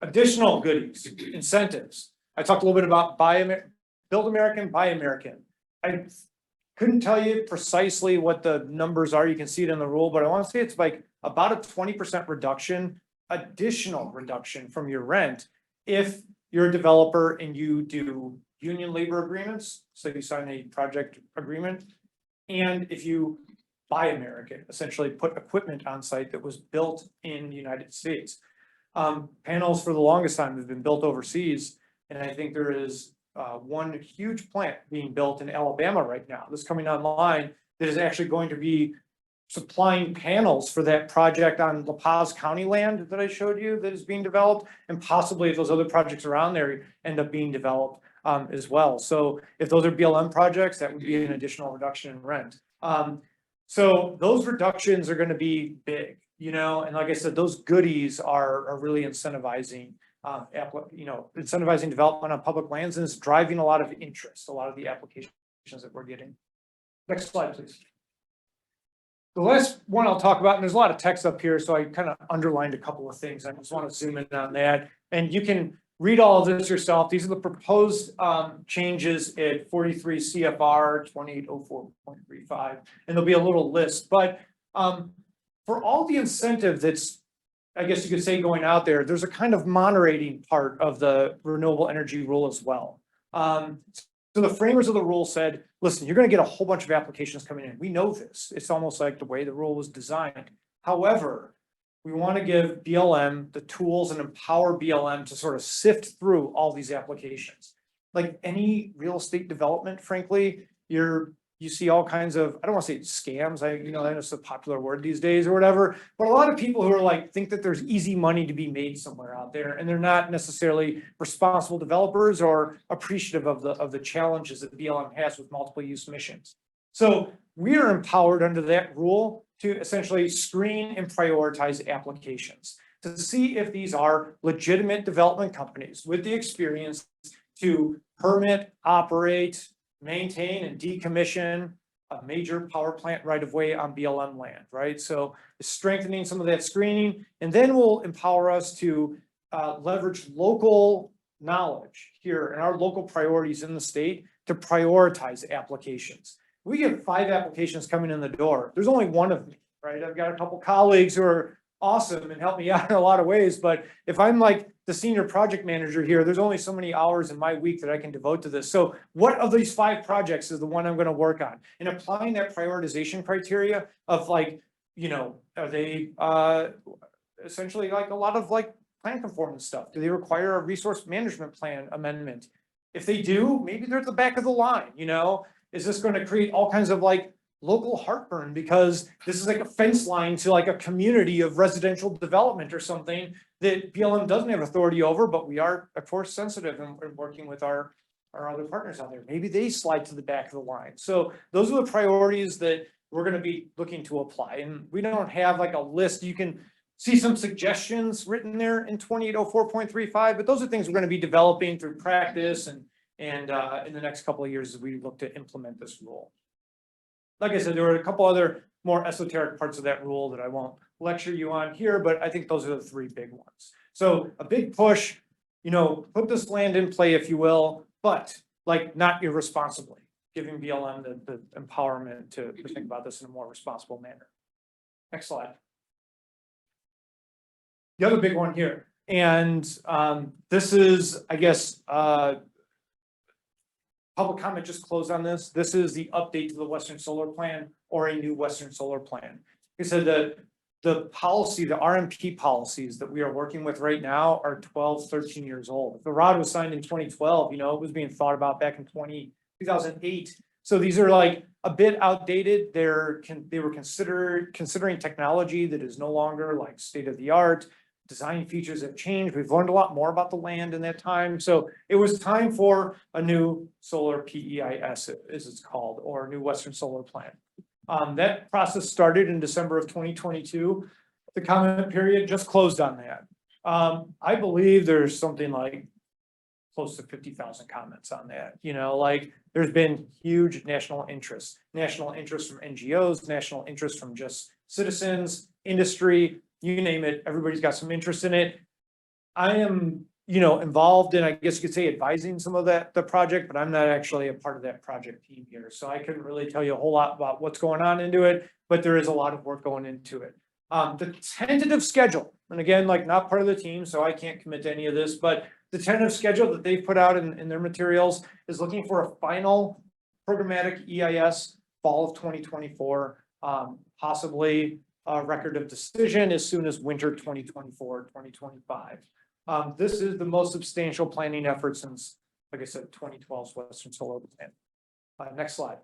Additional goodies, incentives. I talked a little bit about Build American, Buy American. I couldn't tell you precisely what the numbers are. You can see it in the rule, but I want to say it's like about a 20% reduction, additional reduction from your rent if you're a developer and you do union labor agreements. So you sign a project agreement, and if you buy American, essentially put equipment on site that was built in the United States. Panels for the longest time have been built overseas, and I think there is one huge plant being built in Alabama right now that's coming online that is actually going to be supplying panels for that project on La Paz County land that I showed you that is being developed, and possibly if those other projects around there end up being developed as well. So if those are BLM projects, that would be an additional reduction in rent. So those reductions are going to be big, you know, and like I said, those goodies are really incentivizing, incentivizing development on public lands, and it's driving a lot of interest, a lot of the applications that we're getting. Next slide, please. The last one I'll talk about, and there's a lot of text up here, so I kind of underlined a couple of things. I just want to zoom in on that, and you can read all of this yourself. These are the proposed changes at 43 CFR 2804.35, and there'll be a little list. But for all the incentive that's, I guess you could say, going out there, there's a kind of moderating part of the renewable energy rule as well. So the framers of the rule said, listen, you're going to get a whole bunch of applications coming in. We know this. It's almost like the way the rule was designed. However, we want to give BLM the tools and empower BLM to sort of sift through all these applications. Like any real estate development, frankly, you see all kinds of, I don't want to say scams. I know it's a popular word these days or whatever, but a lot of people who are like, think that there's easy money to be made somewhere out there, and they're not necessarily responsible developers or appreciative of the challenges that BLM has with multiple use missions. So we are empowered under that rule to essentially screen and prioritize applications to see if these are legitimate development companies with the experience to permit, operate, maintain, and decommission a major power plant right of way on BLM land, right? So strengthening some of that screening, and then will empower us to leverage local knowledge here and our local priorities in the state to prioritize applications. We get 5 applications coming in the door. There's only one of me, right? I've got a couple colleagues who are awesome and help me out in a lot of ways, but if I'm like the senior project manager here, there's only so many hours in my week that I can devote to this. So what of these 5 projects is the one I'm going to work on? And applying that prioritization criteria of like, you know, are they essentially like a lot of like plan conformance stuff? Do they require a resource management plan amendment? If they do, maybe they're at the back of the line, you know? Is this gonna create all kinds of like local heartburn because this is like a fence line to like a community of residential development or something that BLM doesn't have authority over, but we are, of course, sensitive and working with our other partners out there. Maybe they slide to the back of the line. So those are the priorities that we're gonna be looking to apply. And we don't have like a list. You can see some suggestions written there in 2804.35, but those are things we're gonna be developing through practice and in the next couple of years as we look to implement this rule. Like I said, there were a couple other more esoteric parts of that rule that I won't lecture you on here, but I think those are the three big ones. So a big push, you know, put this land in play, if you will, but like not irresponsibly, giving BLM the empowerment to think about this in a more responsible manner. Next slide. The other big one here, and this is, I guess, public comment just closed on this. This is the update to the Western Solar Plan or a new Western Solar Plan. Like I said, the policy, the RMP policies that we are working with right now are 12, 13 years old. The ROD was signed in 2012, you know, it was being thought about back in 2008. So these are like a bit outdated. They were considering technology that is no longer like state of the art. Design features have changed. We've learned a lot more about the land in that time. So it was time for a new solar PEIS, as it's called, or a new Western Solar Plan. That process started in December of 2022. The comment period just closed on that. I believe there's something like close to 50,000 comments on that. You know, like there's been huge national interest from NGOs, national interest from just citizens, industry, you name it, everybody's got some interest in it. I am, you know, involved in, I guess you could say, advising some of the project, but I'm not actually a part of that project team here. So I couldn't really tell you a whole lot about what's going on into it, but there is a lot of work going into it. The tentative schedule, and again, like not part of the team, so I can't commit to any of this, but the tentative schedule that they've put out in their materials is looking for a final programmatic EIS fall of 2024, possibly a record of decision as soon as winter 2024, 2025. This is the most substantial planning effort since, like I said, 2012's Western Solar Plan. Next slide.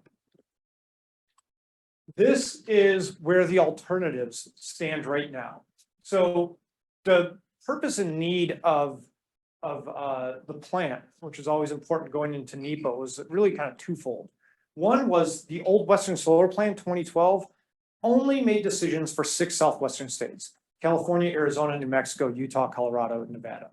This is where the alternatives stand right now. So the purpose and need of the plan, which is always important going into NEPA, was really kind of twofold. One was the old Western Solar Plan 2012 only made decisions for 6 southwestern states: California, Arizona, New Mexico, Utah, Colorado, and Nevada.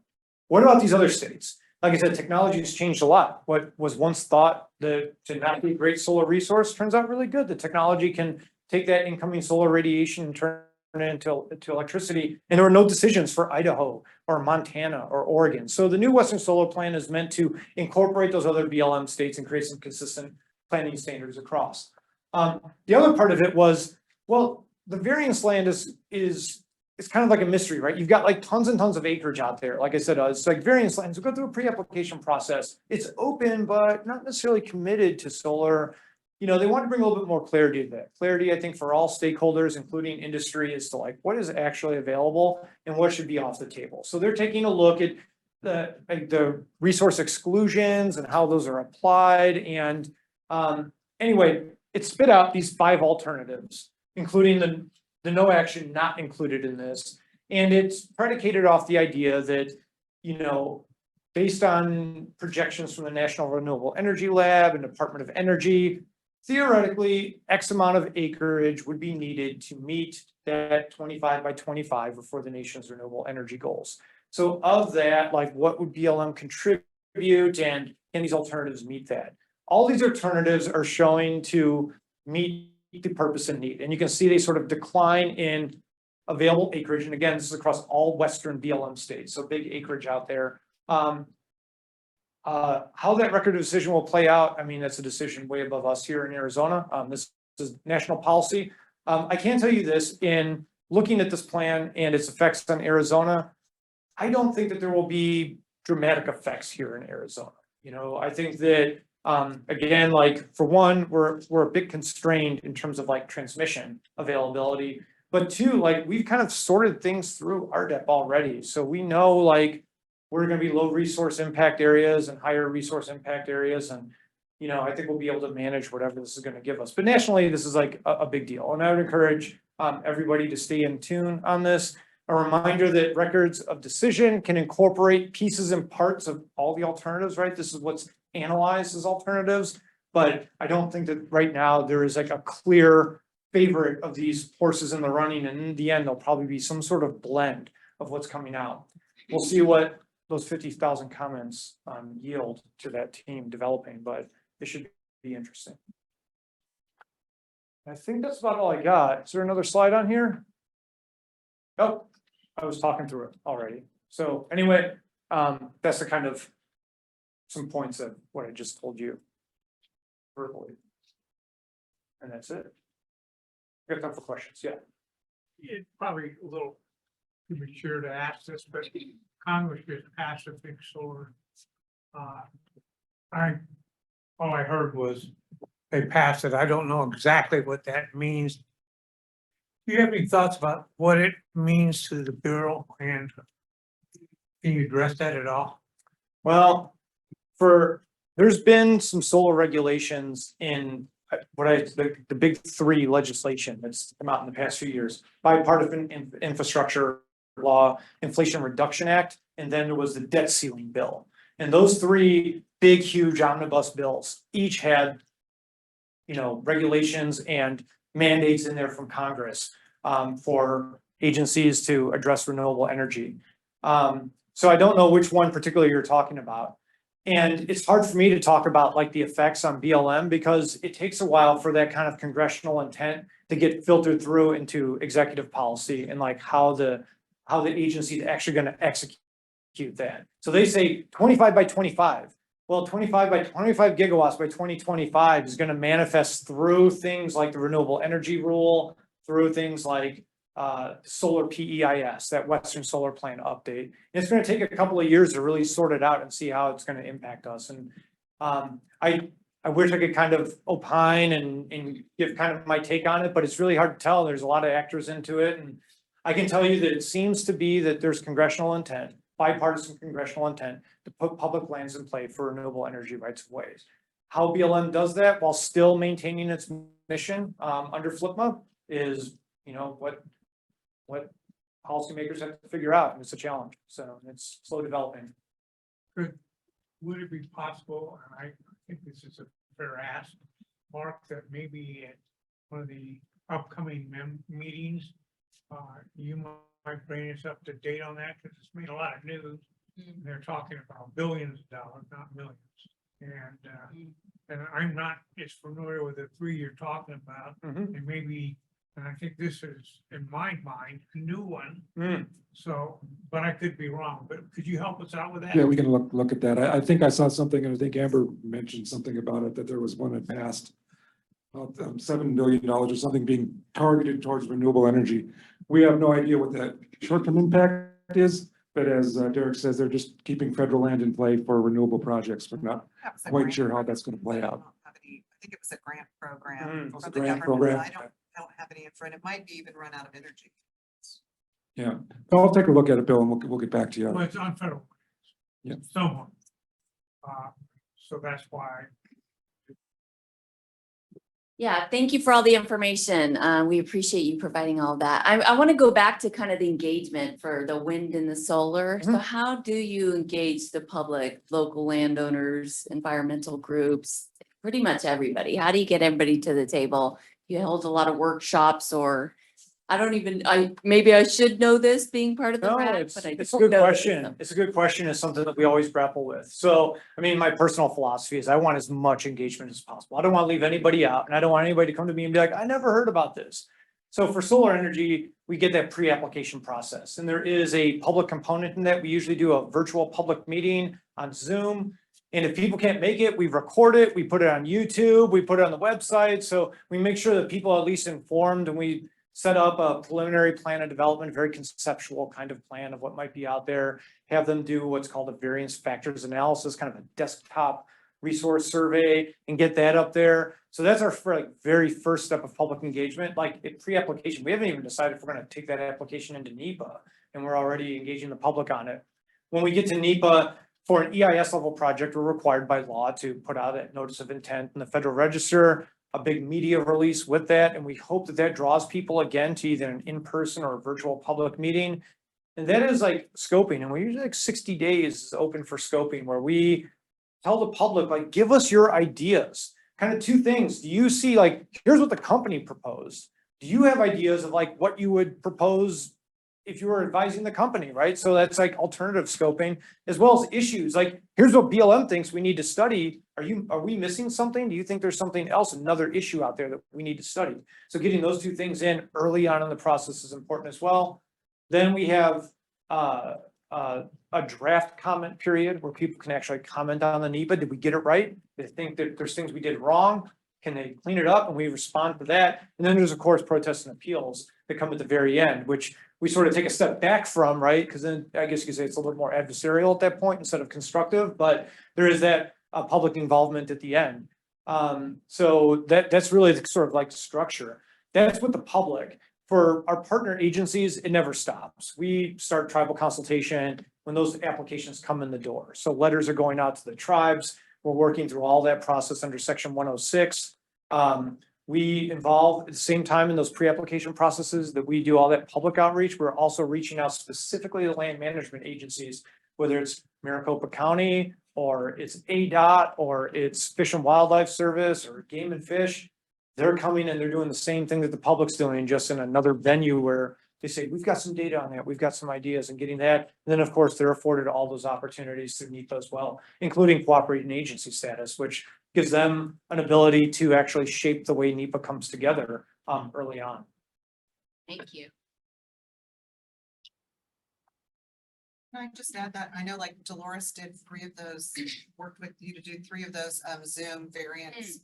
What about these other states? Like I said, technology has changed a lot. What was once thought to not be a great solar resource turns out really good. The technology can take that incoming solar radiation and turn it into electricity. And there were no decisions for Idaho or Montana or Oregon. So the new Western Solar Plan is meant to incorporate those other BLM states and create some consistent planning standards across. The other part of it was, well, the variance land is kind of like a mystery, right? You've got like tons and tons of acreage out there. Like I said, it's like variance lands. We go through a pre-application process. It's open, but not necessarily committed to solar. You know, they want to bring a little bit more clarity to that. Clarity, I think, for all stakeholders, including industry, as to like what is actually available and what should be off the table. So they're taking a look at the resource exclusions and how those are applied. And anyway, it spit out these 5 alternatives, including the no action not included in this. And it's predicated off the idea that, you know, based on projections from the National Renewable Energy Lab and Department of Energy, theoretically, X amount of acreage would be needed to meet that 25 by 25 for the nation's renewable energy goals. So of that, like what would BLM contribute, and can these alternatives meet that? All these alternatives are showing to meet the purpose and need. And you can see they sort of decline in available acreage. And again, this is across all Western BLM states, so big acreage out there. How that record of decision will play out, I mean, that's a decision way above us here in Arizona. This is national policy. I can tell you this, in looking at this plan and its effects on Arizona, I don't think that there will be dramatic effects here in Arizona. You know, I think that again, like for one, we're a bit constrained in terms of like transmission availability, but two, like we've kind of sorted things through RDEP already. So we know like we're gonna be low resource impact areas and higher resource impact areas, and I think we'll be able to manage whatever this is gonna give us. But nationally, this is like a big deal, and I would encourage everybody to stay in tune on this. A reminder that records of decision can incorporate pieces and parts of all the alternatives, right? This is what's analyzed as alternatives, but I don't think that right now there is like a clear favorite of these horses in the running, and in the end, there'll probably be some sort of blend of what's coming out. We'll see what those 50,000 comments yield to that team developing, but it should be interesting. I think that's about all I got. Is there another slide on here? Oh, I was talking through it already. So anyway, that's the kind of some points of what I just told you verbally. And that's it. We have time for questions. Yeah. It's probably a little premature to ask this, but Congress just passed a big solar. All I heard was they passed it. I don't know exactly what that means. Do you have any thoughts about what it means to the Bureau, and can you address that at all? Well, there's been some solar regulations in the big three legislation that's come out in the past few years: bipartisan infrastructure law, Inflation Reduction Act, and then there was the debt ceiling bill. And those three big, huge omnibus bills each had, regulations and mandates in there from Congress for agencies to address renewable energy. So I don't know which one particularly you're talking about. And it's hard for me to talk about like the effects on BLM because it takes a while for that kind of congressional intent to get filtered through into executive policy and like how the agency is actually going to execute that. So they say 25 by 25. Well, 25 by 25 gigawatts by 2025 is going to manifest through things like the renewable energy rule, through things like solar PEIS, that Western Solar Plan update. And it's going to take a couple of years to really sort it out and see how it's going to impact us. And I wish I could kind of opine and give kind of my take on it, but it's really hard to tell. There's a lot of actors into it. And I can tell you that it seems to be that there's congressional intent, bipartisan congressional intent to put public lands in play for renewable energy rights of ways. How BLM does that while still maintaining its mission under FLIPMA is, what policymakers have to figure out, and it's a challenge. So it's slow developing. Would it be possible, and I think this is a fair ask, Mark, that maybe at one of the upcoming meetings, you might bring us up to date on that, because it's made a lot of news. They're talking about billions of dollars, not millions. And I'm not as familiar with the three you're talking about, and maybe, and I think this is, in my mind, a new one. So, but I could be wrong, but could you help us out with that? Yeah, we can look at that. I think I saw something, and I think Amber mentioned something about it, that there was one that passed $7 billion or something being targeted towards renewable energy. We have no idea what that short-term impact is, but as Derek says, they're just keeping federal land in play for renewable projects. We're not quite sure how that's going to play out. I think it was a grant program It's a from the grant government. program. I don't have any in front. It might be even run out of energy. Yeah, I'll take a look at it, Bill, and we'll get back to you. Well, it's on federal. Yeah. Somewhat. So that's why. Yeah, thank you for all the information. We appreciate you providing all that. I want to go back to kind of the engagement for the wind and the solar. So how do you engage the public, local landowners, environmental groups, pretty much everybody? How do you get everybody to the table? You hold a lot of workshops, or maybe I should know this being part of the RAC, but I It's a don't good know question. It's a good question. It's something that we always grapple with. So, I mean, my personal philosophy is I want as much engagement as possible. I don't want to leave anybody out, and I don't want anybody to come to me and be like, I never heard about this. So for solar energy, we get that pre-application process, and there is a public component in that. We usually do a virtual public meeting on Zoom. And if people can't make it, we record it, we put it on YouTube, we put it on the website. So we make sure that people are at least informed, and we set up a preliminary plan of development, very conceptual kind of plan of what might be out there, have them do what's called a variance factors analysis, kind of a desktop resource survey, and get that up there. So that's our very first step of public engagement. Like at pre-application, we haven't even decided if we're going to take that application into NEPA, and we're already engaging the public on it. when we get to NEPA, for an EIS level project, we're required by law to put out a notice of intent in the Federal Register, a big media release with that, and we hope that that draws people again to either an in-person or a virtual public meeting. And that is like scoping, and we usually like 60 days is open for scoping, where we tell the public, like, give us your ideas. Kind of two things. Do you see, like, here's what the company proposed. Do you have ideas of like what you would propose if you were advising the company, right? So that's like alternative scoping, as well as issues. Like, here's what BLM thinks we need to study. Are we missing something? Do you think there's something else, another issue out there that we need to study? So getting those two things in early on in the process is important as well. Then we have a draft comment period where people can actually comment on the NEPA. Did we get it right? They think that there's things we did wrong. Can they clean it up? And we respond to that. And then there's, of course, protests and appeals that come at the very end, which we sort of take a step back from, right? Because then I guess you could say it's a little more adversarial at that point instead of constructive, but there is that public involvement at the end. So that's really the sort of like structure. That's with the public. For our partner agencies, it never stops. We start tribal consultation when those applications come in the door. So letters are going out to the tribes. We're working through all that process under Section 106. We involve at the same time in those pre-application processes that we do all that public outreach. We're also reaching out specifically to land management agencies, whether it's Maricopa County or it's ADOT or it's Fish and Wildlife Service or Game and Fish. They're coming and they're doing the same thing that the public's doing, just in another venue where they say, we've got some data on that, we've got some ideas, and getting that. And then, of course, they're afforded all those opportunities through NEPA as well, including cooperating agency status, which gives them an ability to actually shape the way NEPA comes together early on. Thank you. Can I just add that? I know like Dolores did 3 of those, worked with you to do 3 of those Zoom variants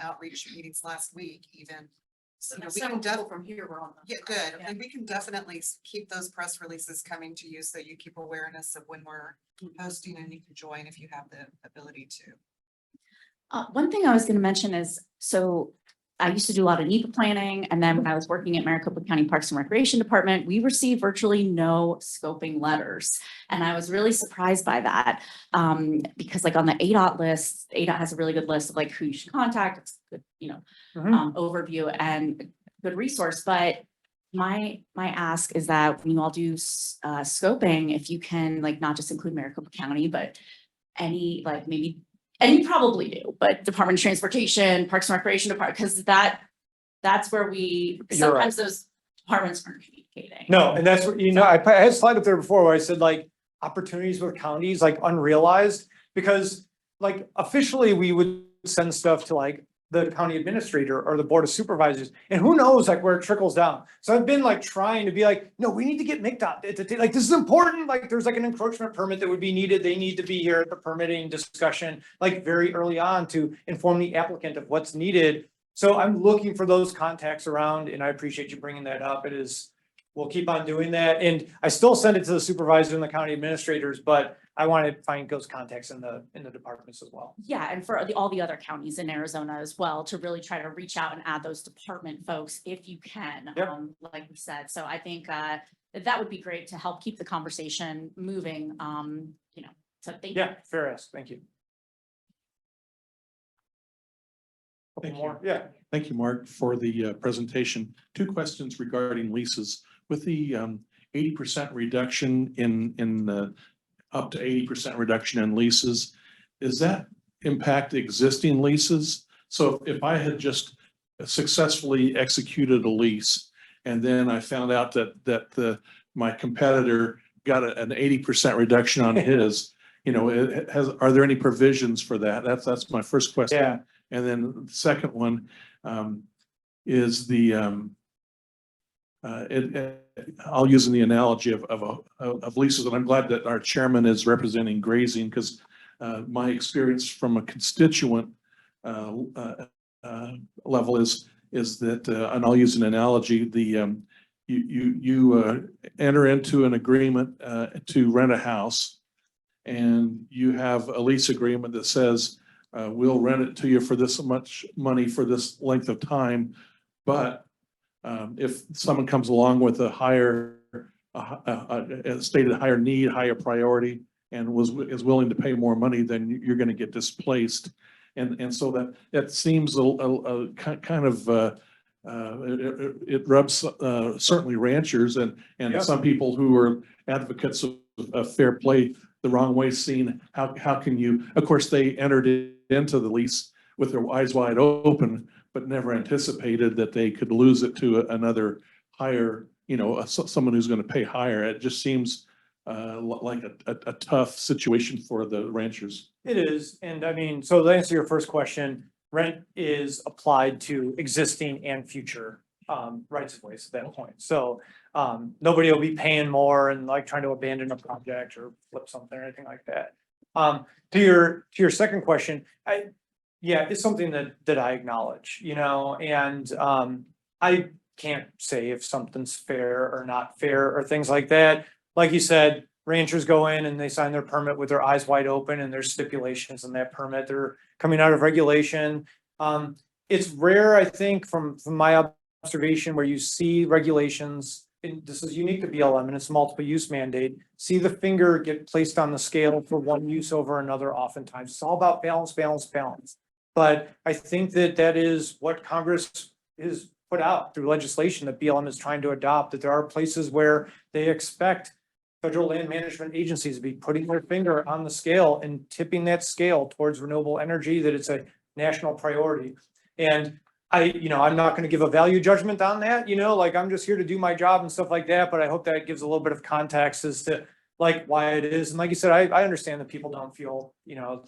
outreach meetings last week even. So You know, we several can people from here were on them. Yeah, good. Yeah. And we can definitely keep those press releases coming to you so you keep awareness of when we're posting and you can join if you have the ability to. One thing I was going to mention is, so I used to do a lot of NEPA planning, and then when I was working at Maricopa County Parks and Recreation Department, we received virtually no scoping letters. And I was really surprised by that, because like on the ADOT list, ADOT has a really good list of like who you should contact. It's good, overview and good resource. But my ask is that when you all do scoping, if you can like not just include Maricopa County, but any like maybe. And you probably do, but Department of Transportation, Parks and Recreation Department, because that's where sometimes those departments aren't communicating. No, and that's what, I had a slide up there before where I said like opportunities with counties, like unrealized, because like officially we would send stuff to like the county administrator or the board of supervisors, and who knows like where it trickles down. So I've been like trying to be like, no, we need to get MCDOT, like this is important, like there's like an encroachment permit that would be needed, they need to be here at the permitting discussion, like very early on to inform the applicant of what's needed. So I'm looking for those contacts around, and I appreciate you bringing that up. We'll keep on doing that, and I still send it to the supervisor and the county administrators, but I want to find those contacts in the departments as well. Yeah, and for all the other counties in Arizona as well, to really try to reach out and add those department folks if you can, like we said. So I think that would be great to help keep the conversation moving. So thank you. Yeah, fair ask. Thank you. Thank you. Yeah. Thank you, Mark, for the presentation. 2 questions regarding leases. With the 80% reduction in up to 80% reduction in leases, does that impact existing leases? So if I had just successfully executed a lease and then I found out that my competitor got an 80% reduction on his, are there any provisions for that? That's my first question. Yeah. And then the second one is I'll use the analogy of leases, and I'm glad that our chairman is representing grazing, because my experience from a constituent level is that, and I'll use an analogy, you enter into an agreement to rent a house, and you have a lease agreement that says we'll rent it to you for this much money for this length of time, but if someone comes along with a higher stated higher need, higher priority, and is willing to pay more money, then you're gonna get displaced. And so that seems a kind of, it rubs, certainly ranchers and Yeah. some people who are advocates of fair play the wrong way, seeing how can you, of course, they entered into the lease with their eyes wide open, but never anticipated that they could lose it to another higher, someone who's gonna pay higher. It just seems like a tough situation for the ranchers. It is, and I mean, so to answer your first question, rent is applied to existing and future rights of ways at that point. So nobody will be paying more and like trying to abandon a project or flip something or anything like that. To your second question, it's something that I acknowledge, and I can't say if something's fair or not fair or things like that. Like you said, ranchers go in and they sign their permit with their eyes wide open, and there's stipulations in that permit. They're coming out of regulation. It's rare, I think, from my observation, where you see regulations, and this is unique to BLM and it's a multiple use mandate, see the finger get placed on the scale for one use over another oftentimes. It's all about balance, balance, balance. But I think that is what Congress is put out through legislation that BLM is trying to adopt, that there are places where they expect federal land management agencies to be putting their finger on the scale and tipping that scale towards renewable energy, that it's a national priority. And I'm not going to give a value judgment on that, like I'm just here to do my job and stuff like that. But I hope that gives a little bit of context as to like why it is. And like you said, I understand that people don't feel,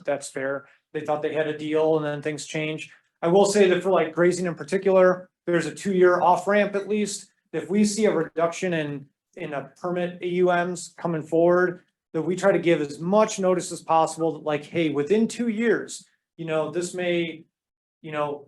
that's fair. They thought they had a deal and then things change. I will say that for like grazing in particular, there's a 2-year off ramp at least. If we see a reduction in a permit AUMs coming forward, that we try to give as much notice as possible that like, hey, within 2 years, this may,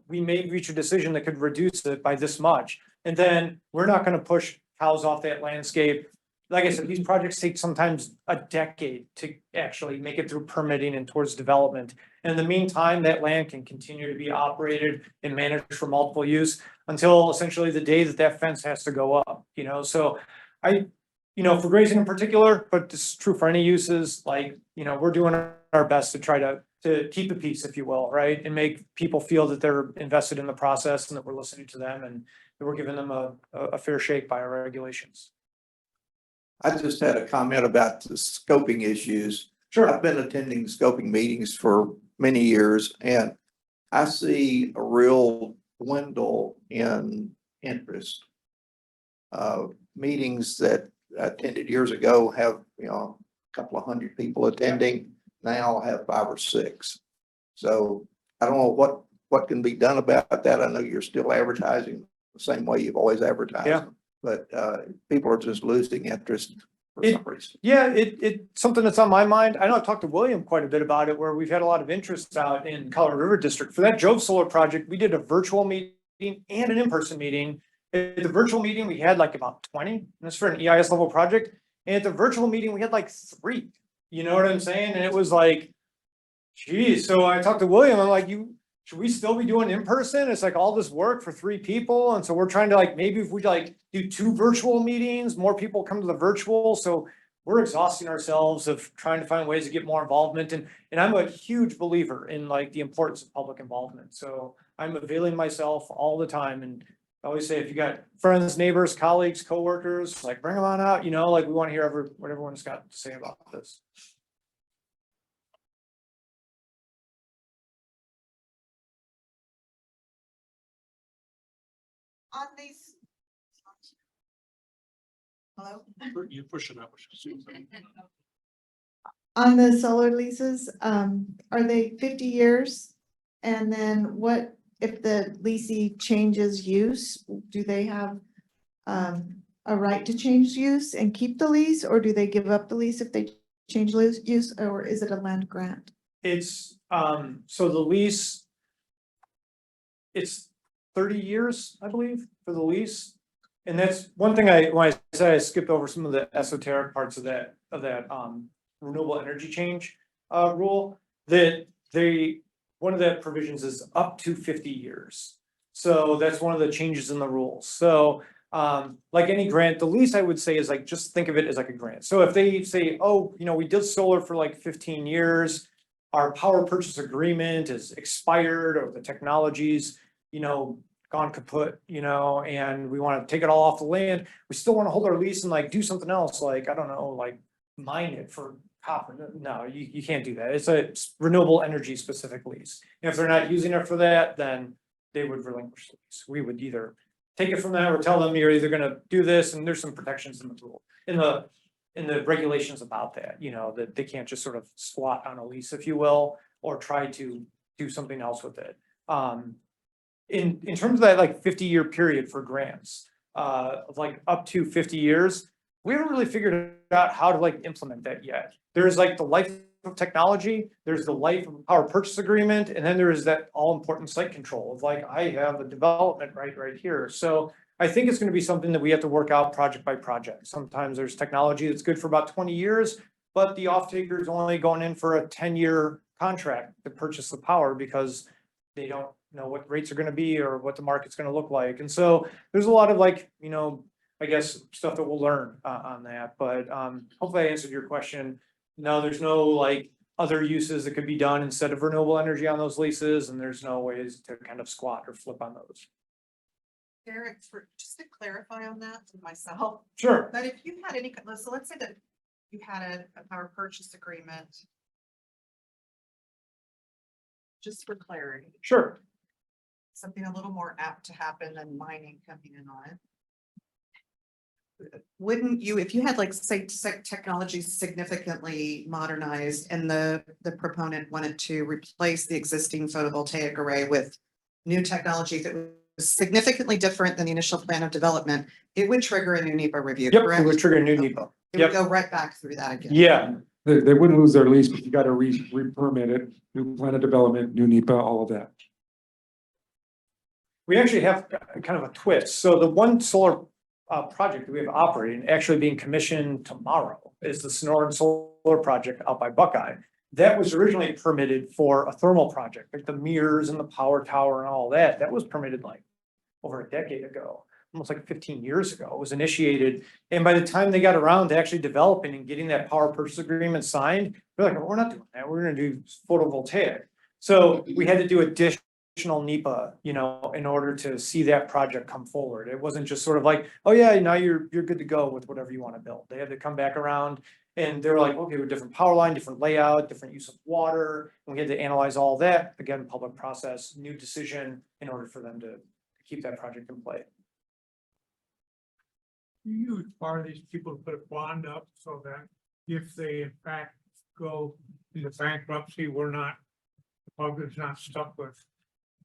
we may reach a decision that could reduce it by this much. And then we're not going to push cows off that landscape. Like I said, these projects take sometimes a decade to actually make it through permitting and towards development. And in the meantime, that land can continue to be operated and managed for multiple use until essentially the day that fence has to go up, So for grazing in particular, but this is true for any uses, like, we're doing our best to try to keep the peace, if you will, right? And make people feel that they're invested in the process and that we're listening to them and that we're giving them a fair shake by our regulations. I just had a comment about the scoping issues. Sure. I've been attending scoping meetings for many years, and I see a real dwindle in interest. Meetings that I attended years ago have, a couple of hundred people attending. Now have 5 or 6. So I don't know what can be done about that. I know you're still advertising the same way you've always advertised. Yeah. But people are just losing interest for some reason. Yeah, it's something that's on my mind. I know I've talked to William quite a bit about it, where we've had a lot of interest out in Colorado River District. For that Jove Solar project, we did a virtual meeting and an in-person meeting. At the virtual meeting, we had like about 20, and that's for an EIS level project. And at the virtual meeting, we had like 3. You know what I'm saying? And it was like, geez. So I talked to William, I'm like, should we still be doing in person? It's like all this work for 3 people. And so we're trying to like, maybe if we like do 2 virtual meetings, more people come to the virtual. So we're exhausting ourselves of trying to find ways to get more involvement. And I'm a huge believer in like the importance of public involvement. So I'm availing myself all the time. And I always say, if you got friends, neighbors, colleagues, coworkers, like bring them on out, like we want to hear what everyone's got to say about this. On these. Hello? You push it up. On the solar leases, are they 50 years? And then what if the leasing changes use? Do they have a right to change use and keep the lease, or do they give up the lease if they change use, or is it a land grant? It's so the lease, it's 30 years, I believe, for the lease. And that's one thing when I said I skipped over some of the esoteric parts of that renewable energy change rule, that one of the provisions is up to 50 years. So that's one of the changes in the rules. So Like any grant, the least I would say is like, just think of it as like a grant. So if they say, oh, you know, we did solar for like 15 years. Our power purchase agreement is expired or the technology's, you know, gone kaput, you know, and we want to take it all off the land. We still want to hold our lease and like do something else, like, I don't know, like mine it for copper. No, you can't do that. It's a renewable energy specific lease. If they're not using it for that, then they would relinquish the lease. We would either take it from that or tell them you're either gonna do this, and there's some protections in the rule, in the regulations about that, you know, that they can't just sort of squat on a lease, if you will, or try to do something else with it. In terms of that like 50-year period for grants, of like up to 50 years, we haven't really figured out how to like implement that yet. There's like the life of technology, there's the life of power purchase agreement, and then there is that all important site control of like, I have a development right here. So I think it's going to be something that we have to work out project by project. Sometimes there's technology that's good for about 20 years, but the off-taker is only going in for a 10-year contract to purchase the power because they don't know what rates are going to be or what the market's going to look like. And so there's a lot of like, you know, I guess stuff that we'll learn on that, but hopefully I answered your question. No, there's no like other uses that could be done instead of renewable energy on those leases, and there's no ways to kind of squat or flip on those. Derek, just to clarify on that to myself. Sure. But if you had any, so let's say that you had a power purchase agreement. Just for clarity. Sure. Something a little more apt to happen than mining coming in on it. Wouldn't you, if you had like, say, technology significantly modernized and the proponent wanted to replace the existing photovoltaic array with new technology that was significantly different than the initial plan of development, it would trigger a new NEPA review, Yep, correct? it would trigger a new NEPA. It would go right back through that again. Yeah. They wouldn't lose their lease, but you gotta re-permit it, new plan of development, new NEPA, all of that. We actually have kind of a twist. So the one solar project that we have operating, actually being commissioned tomorrow, is the Sonoran Solar Project out by Buckeye. That was originally permitted for a thermal project, like the mirrors and the power tower and all that. That was permitted like over a decade ago, almost like 15 years ago. It was initiated. And by the time they got around to actually developing and getting that power purchase agreement signed, they're like, we're not doing that. We're going to do photovoltaic. So we had to do additional NEPA, you know, in order to see that project come forward. It wasn't just sort of like, oh yeah, now you're good to go with whatever you want to build. They had to come back around and they're like, okay, with different power line, different layout, different use of water. And we had to analyze all that. Again, public process, new decision in order for them to keep that project in play. You require these people to put a bond up so that if they in fact go into bankruptcy, we're not, the public's not stuck with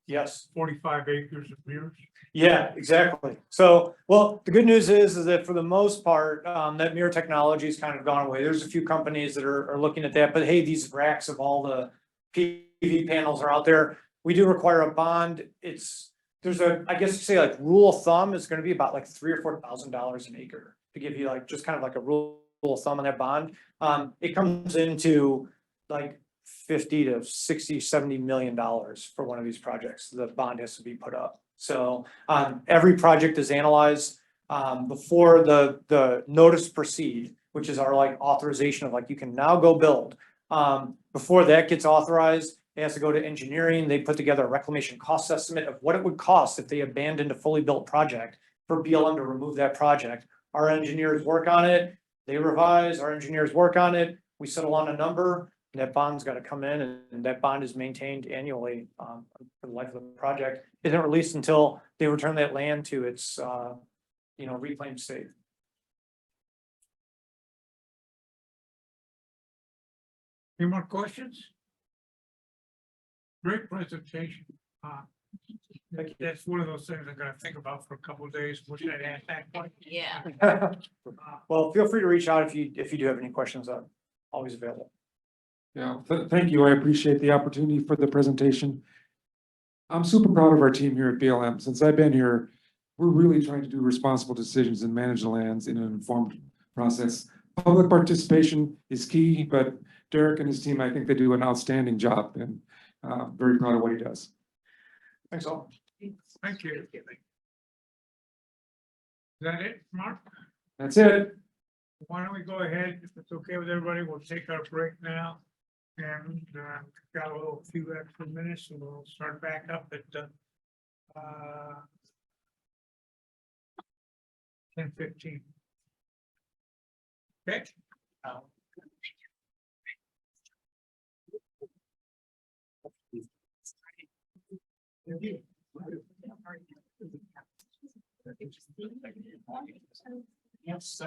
Yes. 45 acres of mirrors. Yeah, exactly. So, well, the good news is that for the most part, that mirror technology has kind of gone away. There's a few companies that are looking at that, but hey, these racks of all the PV panels are out there. We do require a bond. There's a, I guess you say like rule of thumb is going to be about like $3,000 or $4,000 an acre to give you like just kind of like a rule of thumb on that bond. It comes into like 50 to 60, 70 million dollars for one of these projects. The bond has to be put up. So every project is analyzed before the notice to proceed, which is our like authorization of like, you can now go build. Before that gets authorized, it has to go to engineering. They put together a reclamation cost estimate of what it would cost if they abandoned a fully built project for BLM to remove that project. Our engineers work on it. They revise, our engineers work on it. We settle on a number. That bond's got to come in, and that bond is maintained annually for the life of the project. It isn't released until they return that land to its, reclaimed state. Any more questions? Great presentation. That's one of those things I'm gonna think about for a couple of days. Wish I'd asked that point. Yeah. Well, feel free to reach out if you do have any questions. I'm always available. Yeah, thank you. I appreciate the opportunity for the presentation. I'm super proud of our team here at BLM. Since I've been here, we're really trying to do responsible decisions and manage the lands in an informed process. Public participation is key, but Derek and his team, I think they do an outstanding job, and very proud of what he does. Thanks all. Thank you. that it, Mark? That's it. Why don't we go ahead, if it's okay with everybody, we'll take our break now. And got a little few extra minutes, so we'll start back up at 10:15. Okay. Yes.